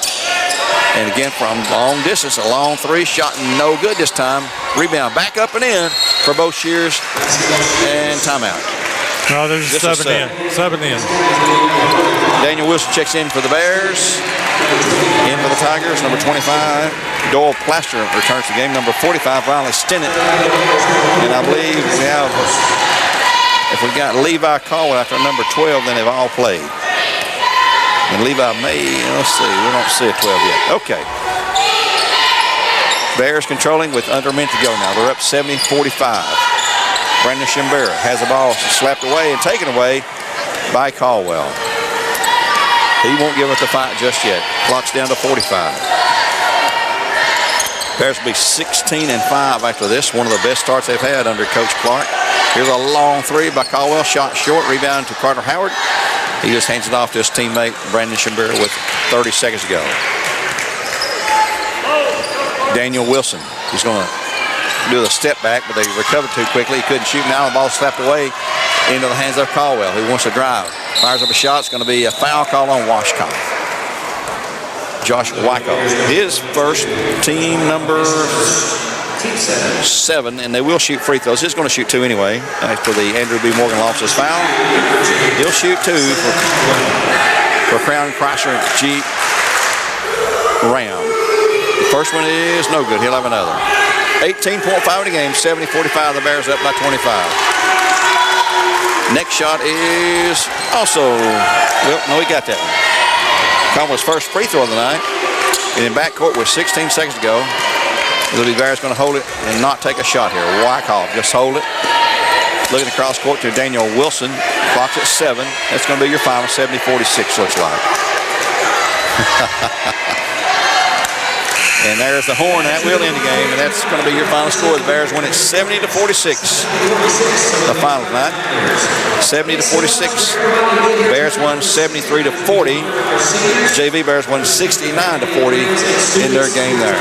And again from long distance, a long 3 shot, no good this time. Rebound back up and in for both Shears, and timeout. No, there's a 7 in. 7 in. Daniel Wilson checks in for the Bears. In for the Tigers, number 25. Doyle Plaster returns to the game. Number 45, Riley Stinnett. And I believe we have, if we got Levi Caldwell after number 12, then they've all played. And Levi May, let's see, we don't see a 12 yet. Okay. Bears controlling with under a minute to go now. They're up 70-45. Brandon Shimbera has the ball slapped away and taken away by Caldwell. He won't give up the fight just yet. Clock's down to 45. Bears will be 16-5 after this. One of the best starts they've had under Coach Clark. Here's a long three by Caldwell. Shot short. Rebound to Carter Howard. He just hands it off to his teammate, Brandon Shimbera, with 30 seconds to go. Daniel Wilson. He's going to do the step back, but they recovered too quickly. He couldn't shoot. Now the ball slapped away into the hands of Caldwell, who wants to drive. Fires up a shot. It's going to be a foul call on Washcott. Josh Wyckoff, his first, team number 7, and they will shoot free throws. He's going to shoot 2 anyway after the Andrew B. Morgan lost his foul. He'll shoot 2 for Crown Chrysler Jeep Ram. The first one is no good. He'll have another. 18.5 in the game, 70-45. The Bears up by 25. Next shot is also, well, no, he got that one. Caldwell's first free throw of the night. And in backcourt with 16 seconds to go. The Bears going to hold it and not take a shot here. Wyckoff, just hold it. Looking across court to Daniel Wilson. Clock's at 7. That's going to be your final. 70-46 looks like. And there's the horn. That will end the game, and that's going to be your final score. The Bears win it 70-46. The final tonight, 70-46. Bears won 73-40. JV Bears won 69-40 in their game there.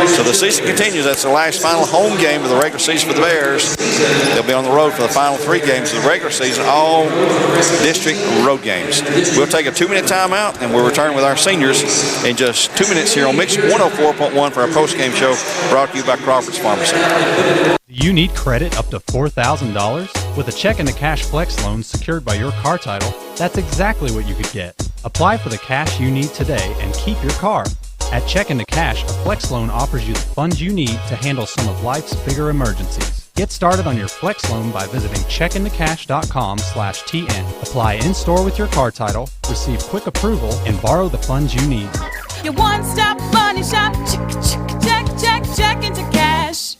So the season continues. That's the last final home game of the regular season for the Bears. They'll be on the road for the final 3 games of the regular season, all district road games. We'll take a 2-minute timeout, and we'll return with our seniors in just 2 minutes here on Mix 104.1 for our post-game show, brought to you by Crawford's Pharmacy. Do you need credit up to $4,000? With a check and a cash flex loan secured by your car title, that's exactly what you could get. Apply for the cash you need today and keep your car. At Check into Cash, a flex loan offers you the funds you need to handle some of life's bigger emergencies. Get started on your flex loan by visiting checkintocash.com/TN. Apply in-store with your car title, receive quick approval, and borrow the funds you need. Your one-stop money shop. Check into cash.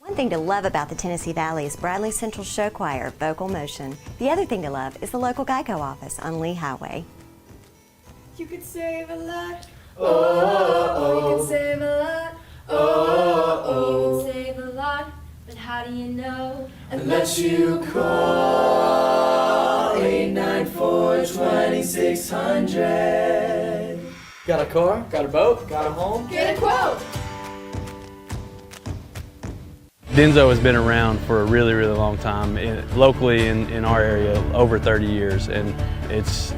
One thing to love about the Tennessee Valley is Bradley Central Show Choir, Vocal Motion. The other thing to love is the local Geico office on Lee Highway. You could save a lot. Oh, you can save a lot. Oh, you can save a lot. But how do you know? Unless you call 894-2600. Got a car? Got a boat? Got a home? Get a quote. Denso has been around for a really, really long time, locally in our area, over 30 years, and it's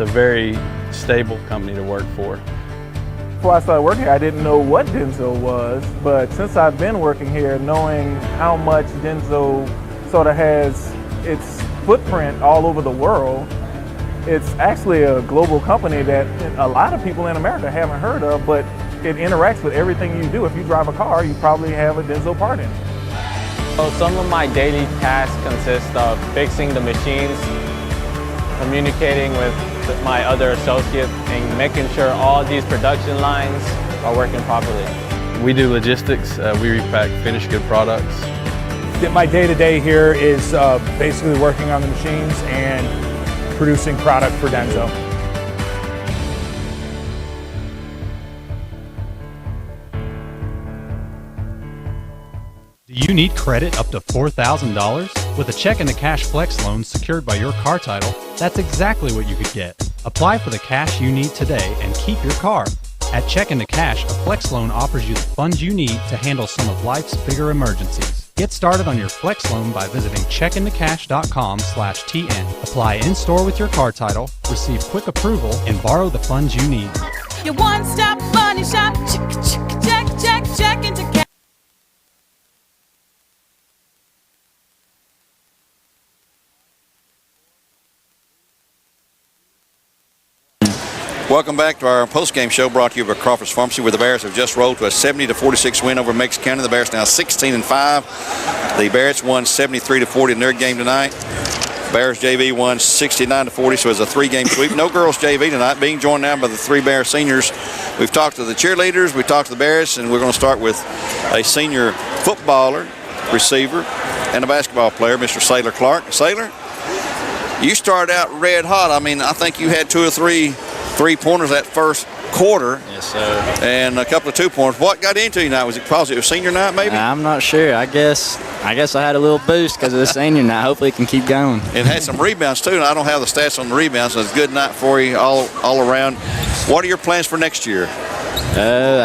a very stable company to work for. Before I started working here, I didn't know what Denso was, but since I've been working here, knowing how much Denso sort of has its footprint all over the world, it's actually a global company that a lot of people in America haven't heard of, but it interacts with everything you do. If you drive a car, you probably have a Denso part in it. So some of my daily tasks consist of fixing the machines, communicating with my other associates, and making sure all these production lines are working properly. We do logistics. We repack finished good products. My day-to-day here is basically working on the machines and producing product for Denso. Do you need credit up to $4,000? With a check and a cash flex loan secured by your car title, that's exactly what you could get. Apply for the cash you need today and keep your car. At Check into Cash, a flex loan offers you the funds you need to handle some of life's bigger emergencies. Get started on your flex loan by visiting checkintocash.com/TN. Apply in-store with your car title, receive quick approval, and borrow the funds you need. Your one-stop money shop. Check into cash. Welcome back to our post-game show brought to you by Crawford's Pharmacy, where the Bears have just rolled to a 70-46 win over Meigs County. The Bears now 16-5. The Bears won 73-40 in their game tonight. Bears JV won 69-40, so it's a 3-game sweep. No girls JV tonight, being joined now by the 3 Bear seniors. We've talked to the cheerleaders, we've talked to the Bears, and we're going to start with a senior footballer, receiver, and a basketball player, Mr. Sailor Clark. Sailor, you started out red hot. I mean, I think you had 2 or 3 3-pointers that first quarter. Yes, sir. And a couple of 2-pointers. What got into you tonight? Was it because it was senior night, maybe? I'm not sure. I guess I had a little boost because of the senior night. Hopefully it can keep going. It had some rebounds, too, and I don't have the stats on the rebounds, so it's a good night for you all around. What are your plans for next year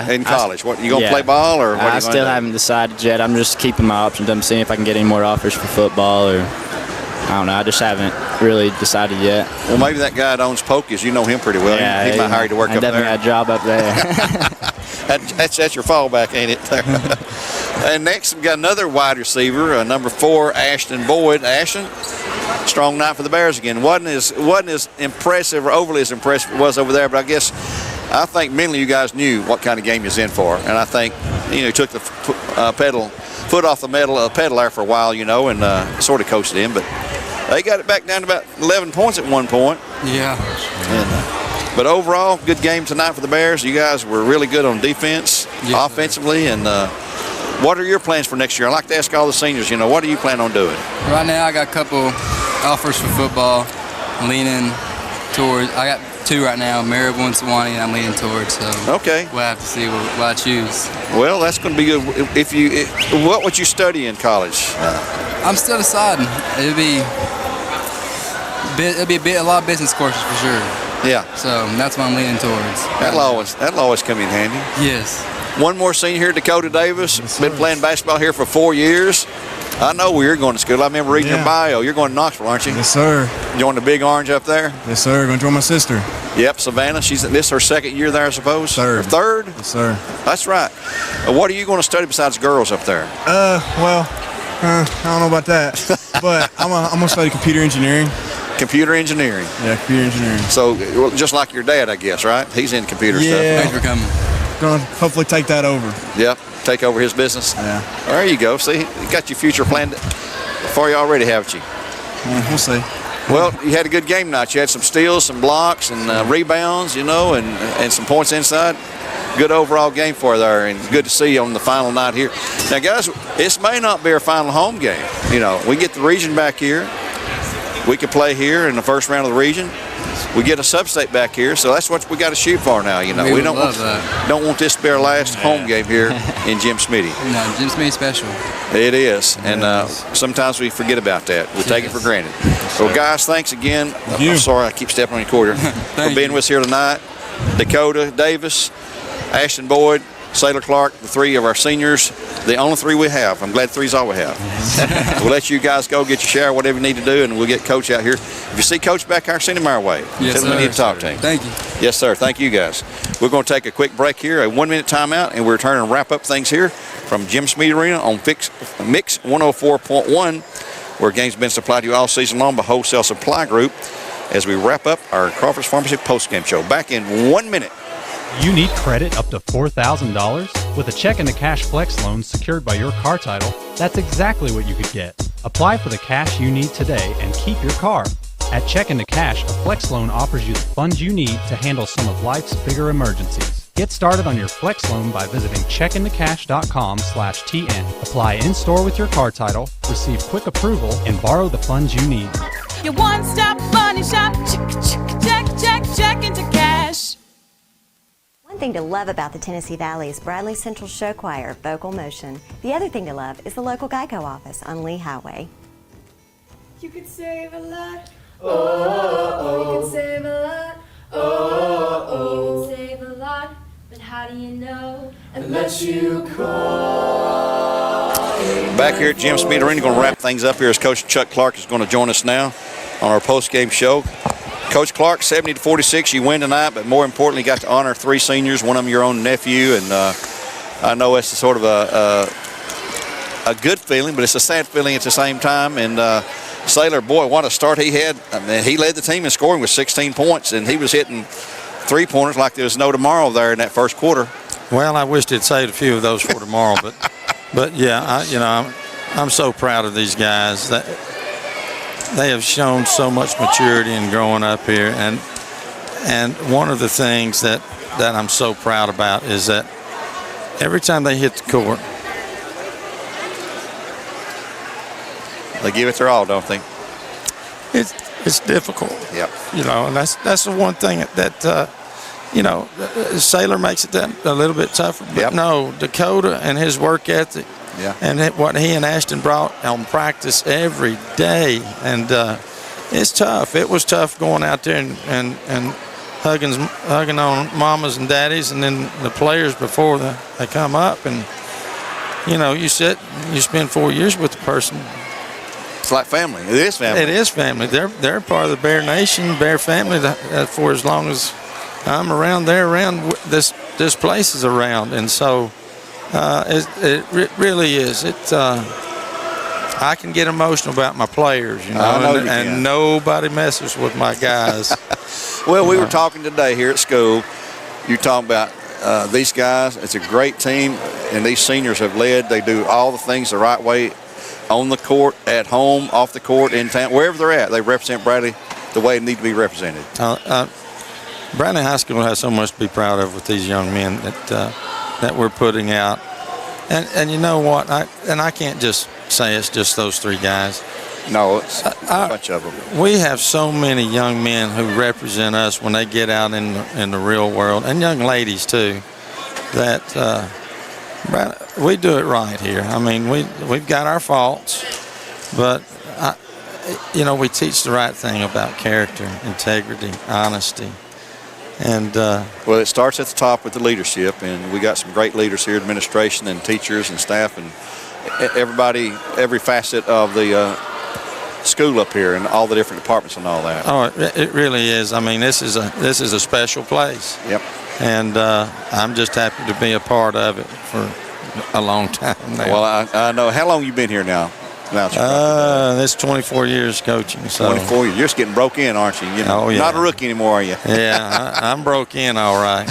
in college? What, you going to play ball? Or what I still haven't decided yet. I'm just keeping my options. I'm seeing if I can get any more offers for football or I don't know. I just haven't really decided yet. Well, maybe that guy that owns Pocus, you know him pretty well. Yeah, he might hire you to work up there. I definitely got a job up there. That's your fallback, ain't it? And next, we've got another wide receiver, number 4, Ashton Boyd. Ashton, strong night for the Bears again. Wasn't as impressive or overly as impressive it was over there, but I think mentally you guys knew what kind of game you're in for. And I think, you took the foot off the pedal there for a while, and sort of coasted in, but they got it back down to about 11 points at one point. Yeah. But overall, good game tonight for the Bears. You guys were really good on defense, offensively, and what are your plans for next year? I'd like to ask all the seniors, what do you plan on doing? Right now, I got a couple offers for football. I'm leaning towards, I got 2 right now, Maryville and Sewanee, and I'm leaning towards, so okay. We'll have to see what I choose. Well, that's going to be good. What would you study in college? I'm still deciding. It'll be a lot of business courses for sure. Yeah. So that's what I'm leaning towards. That'll always come in handy. Yes. One more senior here, Dakota Davis. Been playing basketball here for 4 years. I know where you're going to school. I remember reading your bio. You're going to Knoxville, aren't you? Yes, sir. Join the Big Orange up there? Yes, sir. Going to join my sister. Yep, Savannah. This is her second year there, I suppose? Third. Or third? Yes, sir. That's right. What are you going to study besides girls up there? I don't know about that, but I'm going to study computer engineering. Computer engineering? Yeah, computer engineering. So, just like your dad, I guess, right? He's in computer stuff. Thanks for coming. Going to hopefully take that over. Yep, take over his business. Yeah. There you go. See, you got your future planned for you already, haven't you? We'll see. Well, you had a good game tonight. You had some steals, some blocks, and rebounds, and some points inside. Good overall game for you there, and good to see you on the final night here. Now, guys, this may not be our final home game. We get the region back here. We could play here in the first round of the region. We get a sub-state back here, so that's what we got to shoot for now. We don't want this to be our last home game here in Jim Smitty. No, Jim Smitty's special. It is, and sometimes we forget about that. We take it for granted. Well, guys, thanks again. I'm sorry I keep stepping on your quarter for being with us here tonight. Dakota Davis, Ashton Boyd, Sailor Clark, the 3 of our seniors, the only 3 we have. I'm glad 3's all we have. We'll let you guys go get your shower, whatever you need to do, and we'll get Coach out here. If you see Coach back there, send him our way. Yes, Tell him we need to talk to him. Thank you. Yes, sir. Thank you, guys. We're going to take a quick break here, a 1-minute timeout, and we're returning to wrap up things here from Jim Smead Arena on Mix 104.1, where games have been supplied to you all season long by Wholesale Supply Group, as we wrap up our Crawford's Pharmacy postgame show. Back in 1 minute. You need credit up to $4,000? With a check and a cash flex loan secured by your car title, that's exactly what you could get. Apply for the cash you need today and keep your car. At Check and the Cash, a flex loan offers you the funds you need to handle some of life's bigger emergencies. Get started on your flex loan by visiting checkandthecash.com/TN. Apply in-store with your car title, receive quick approval, and borrow the funds you need. Your one-stop money shop. Check into cash. One thing to love about the Tennessee Valley is Bradley Central Show Choir, Vocal Motion. The other thing to love is the local Geico office on Lee Highway. You could save a lot. You could save a lot. You could save a lot. But how do you know? Unless you call. Back here at Jim Smead Arena, going to wrap things up here as Coach Chuck Clark is going to join us now on our post-game show. Coach Clark, 70-46, you win tonight, but more importantly, you got to honor 3 seniors, one of them your own nephew, and I know it's sort of a good feeling, but it's a sad feeling at the same time. And Sailor, boy, what a start he had. I mean, he led the team in scoring with 16 points, and he was hitting 3-pointers like there was no tomorrow there in that first quarter. Well, I wished he'd saved a few of those for tomorrow, but yeah, I'm so proud of these guys. they have shown so much maturity in growing up here, and one of the things that I'm so proud about is that every time they hit the court, they give it their all, don't they? It's difficult. Yep. You know, and that's the one thing that you know, Sailor makes it that a little bit tougher. But no, Dakota and his work ethic, and what he and Ashton brought on practice every day, and it's tough. It was tough going out there and hugging on mamas and daddies, and then the players before they come up, and you know, you spend 4 years with the person. It's like family. It is family. It is family. They're part of the Bear Nation, Bear family for as long as I'm around. They're around. This place is around, and so it really is. I can get emotional about my players, you know, and nobody messes with my guys. Well, we were talking today here at school. You're talking about these guys. It's a great team, and these seniors have led. They do all the things the right way, on the court, at home, off the court, in town, wherever they're at. They represent Bradley the way they need to be represented. Bradley High School has so much to be proud of with these young men that we're putting out. And you know what? I can't just say it's just those three guys. No, it's a bunch of them. We have so many young men who represent us when they get out in the real world, and young ladies too, that we do it right here. I mean, we've got our faults, but you know, we teach the right thing about character, integrity, honesty. And well, it starts at the top with the leadership, and we got some great leaders here, administration and teachers and staff and everybody, every facet of the school up here and all the different departments and all that. Oh, it really is. I mean, this is a special place. Yep. And I'm just happy to be a part of it for a long time now. Well, I know. How long you been here now? This 24 years coaching. So 24 years. You're just getting broke in, aren't you? You're not a rookie anymore, are you? Yeah, I'm broke in all right.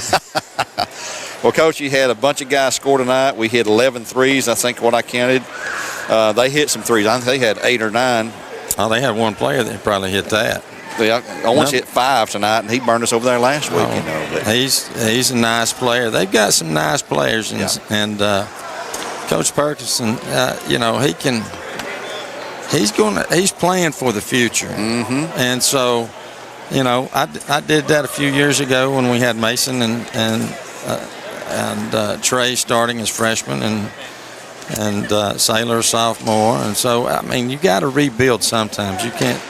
Well, Coach, you had a bunch of guys score tonight. We hit 11 threes, I think, what I counted. They hit some threes. I think they had 8 or 9. Oh, they had one player that probably hit that. Yeah, I once hit 5 tonight, and he burned us over there last week. You know, but he's a nice player. They've got some nice players, and Coach Perkinson, you know, he's playing for the future, and so, you know, I did that a few years ago when we had Mason and Trey starting as freshmen and Sailor sophomore, and so I mean, you got to rebuild sometimes. You can't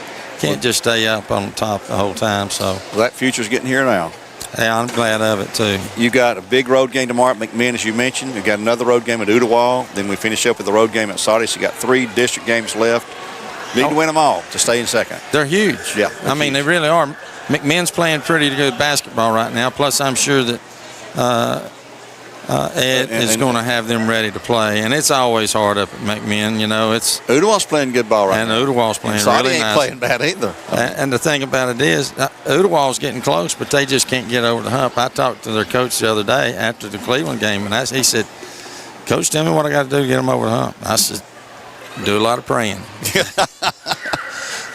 just stay up on top the whole time. So that future's getting here now. Yeah, I'm glad of it too. You got a big road game tomorrow at McMinn, as you mentioned. You got another road game at Ooltewah. Then we finish up with the road game at Saudi. So you got 3 district games left. You need to win them all to stay in second. They're huge. Yeah, I mean, they really are. McMinn's playing pretty good basketball right now. Plus, I'm sure that Ed is going to have them ready to play, and it's always hard up at McMinn. You know, it's Ooltewah's playing good ball right now. And Ooltewah's playing really nice. Ain't playing bad either. And the thing about it is, Ooltewah's getting close, but they just can't get over the hump. I talked to their coach the other day after the Cleveland game, and he said, "Coach, tell me what I got to do to get them over the hump." I said, "Do a lot of praying."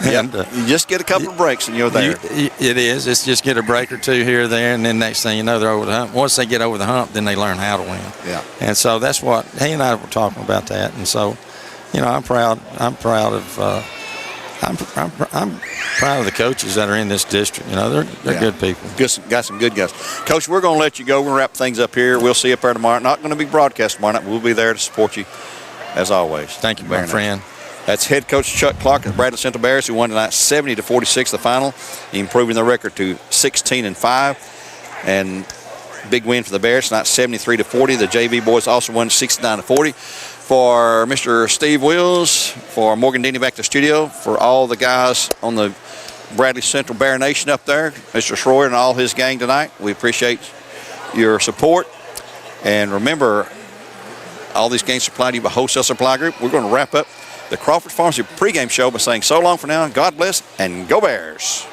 And you just get a couple of breaks and you're there. It is. It's just get a break or two here or there, and then next thing you know, they're over the hump. Once they get over the hump, then they learn how to win. Yeah. And so that's what he and I were talking about that. And so, you know, I'm proud of I'm proud of the coaches that are in this district. You know, they're good people. Got some good guys. Coach, we're going to let you go. We're going to wrap things up here. We'll see you up there tomorrow. Not going to be broadcast tomorrow night. We'll be there to support you as always. Thank you, my friend. That's head coach Chuck Clark of the Bradley Central Bears, who won tonight 70-46 the final, improving their record to 16-5. And big win for the Bears tonight, 73-40. The JV boys also won 69-40. For Mr. Steve Wills, for Morgan Denny back to the studio, for all the guys on the Bradley Central Bear Nation up there, Mr. Schroyer and all his gang tonight, we appreciate your support. And remember, all these games supplied to you by Wholesale Supply Group. We're going to wrap up the Crawford Pharmacy pregame show by saying so long for now, God bless, and go Bears.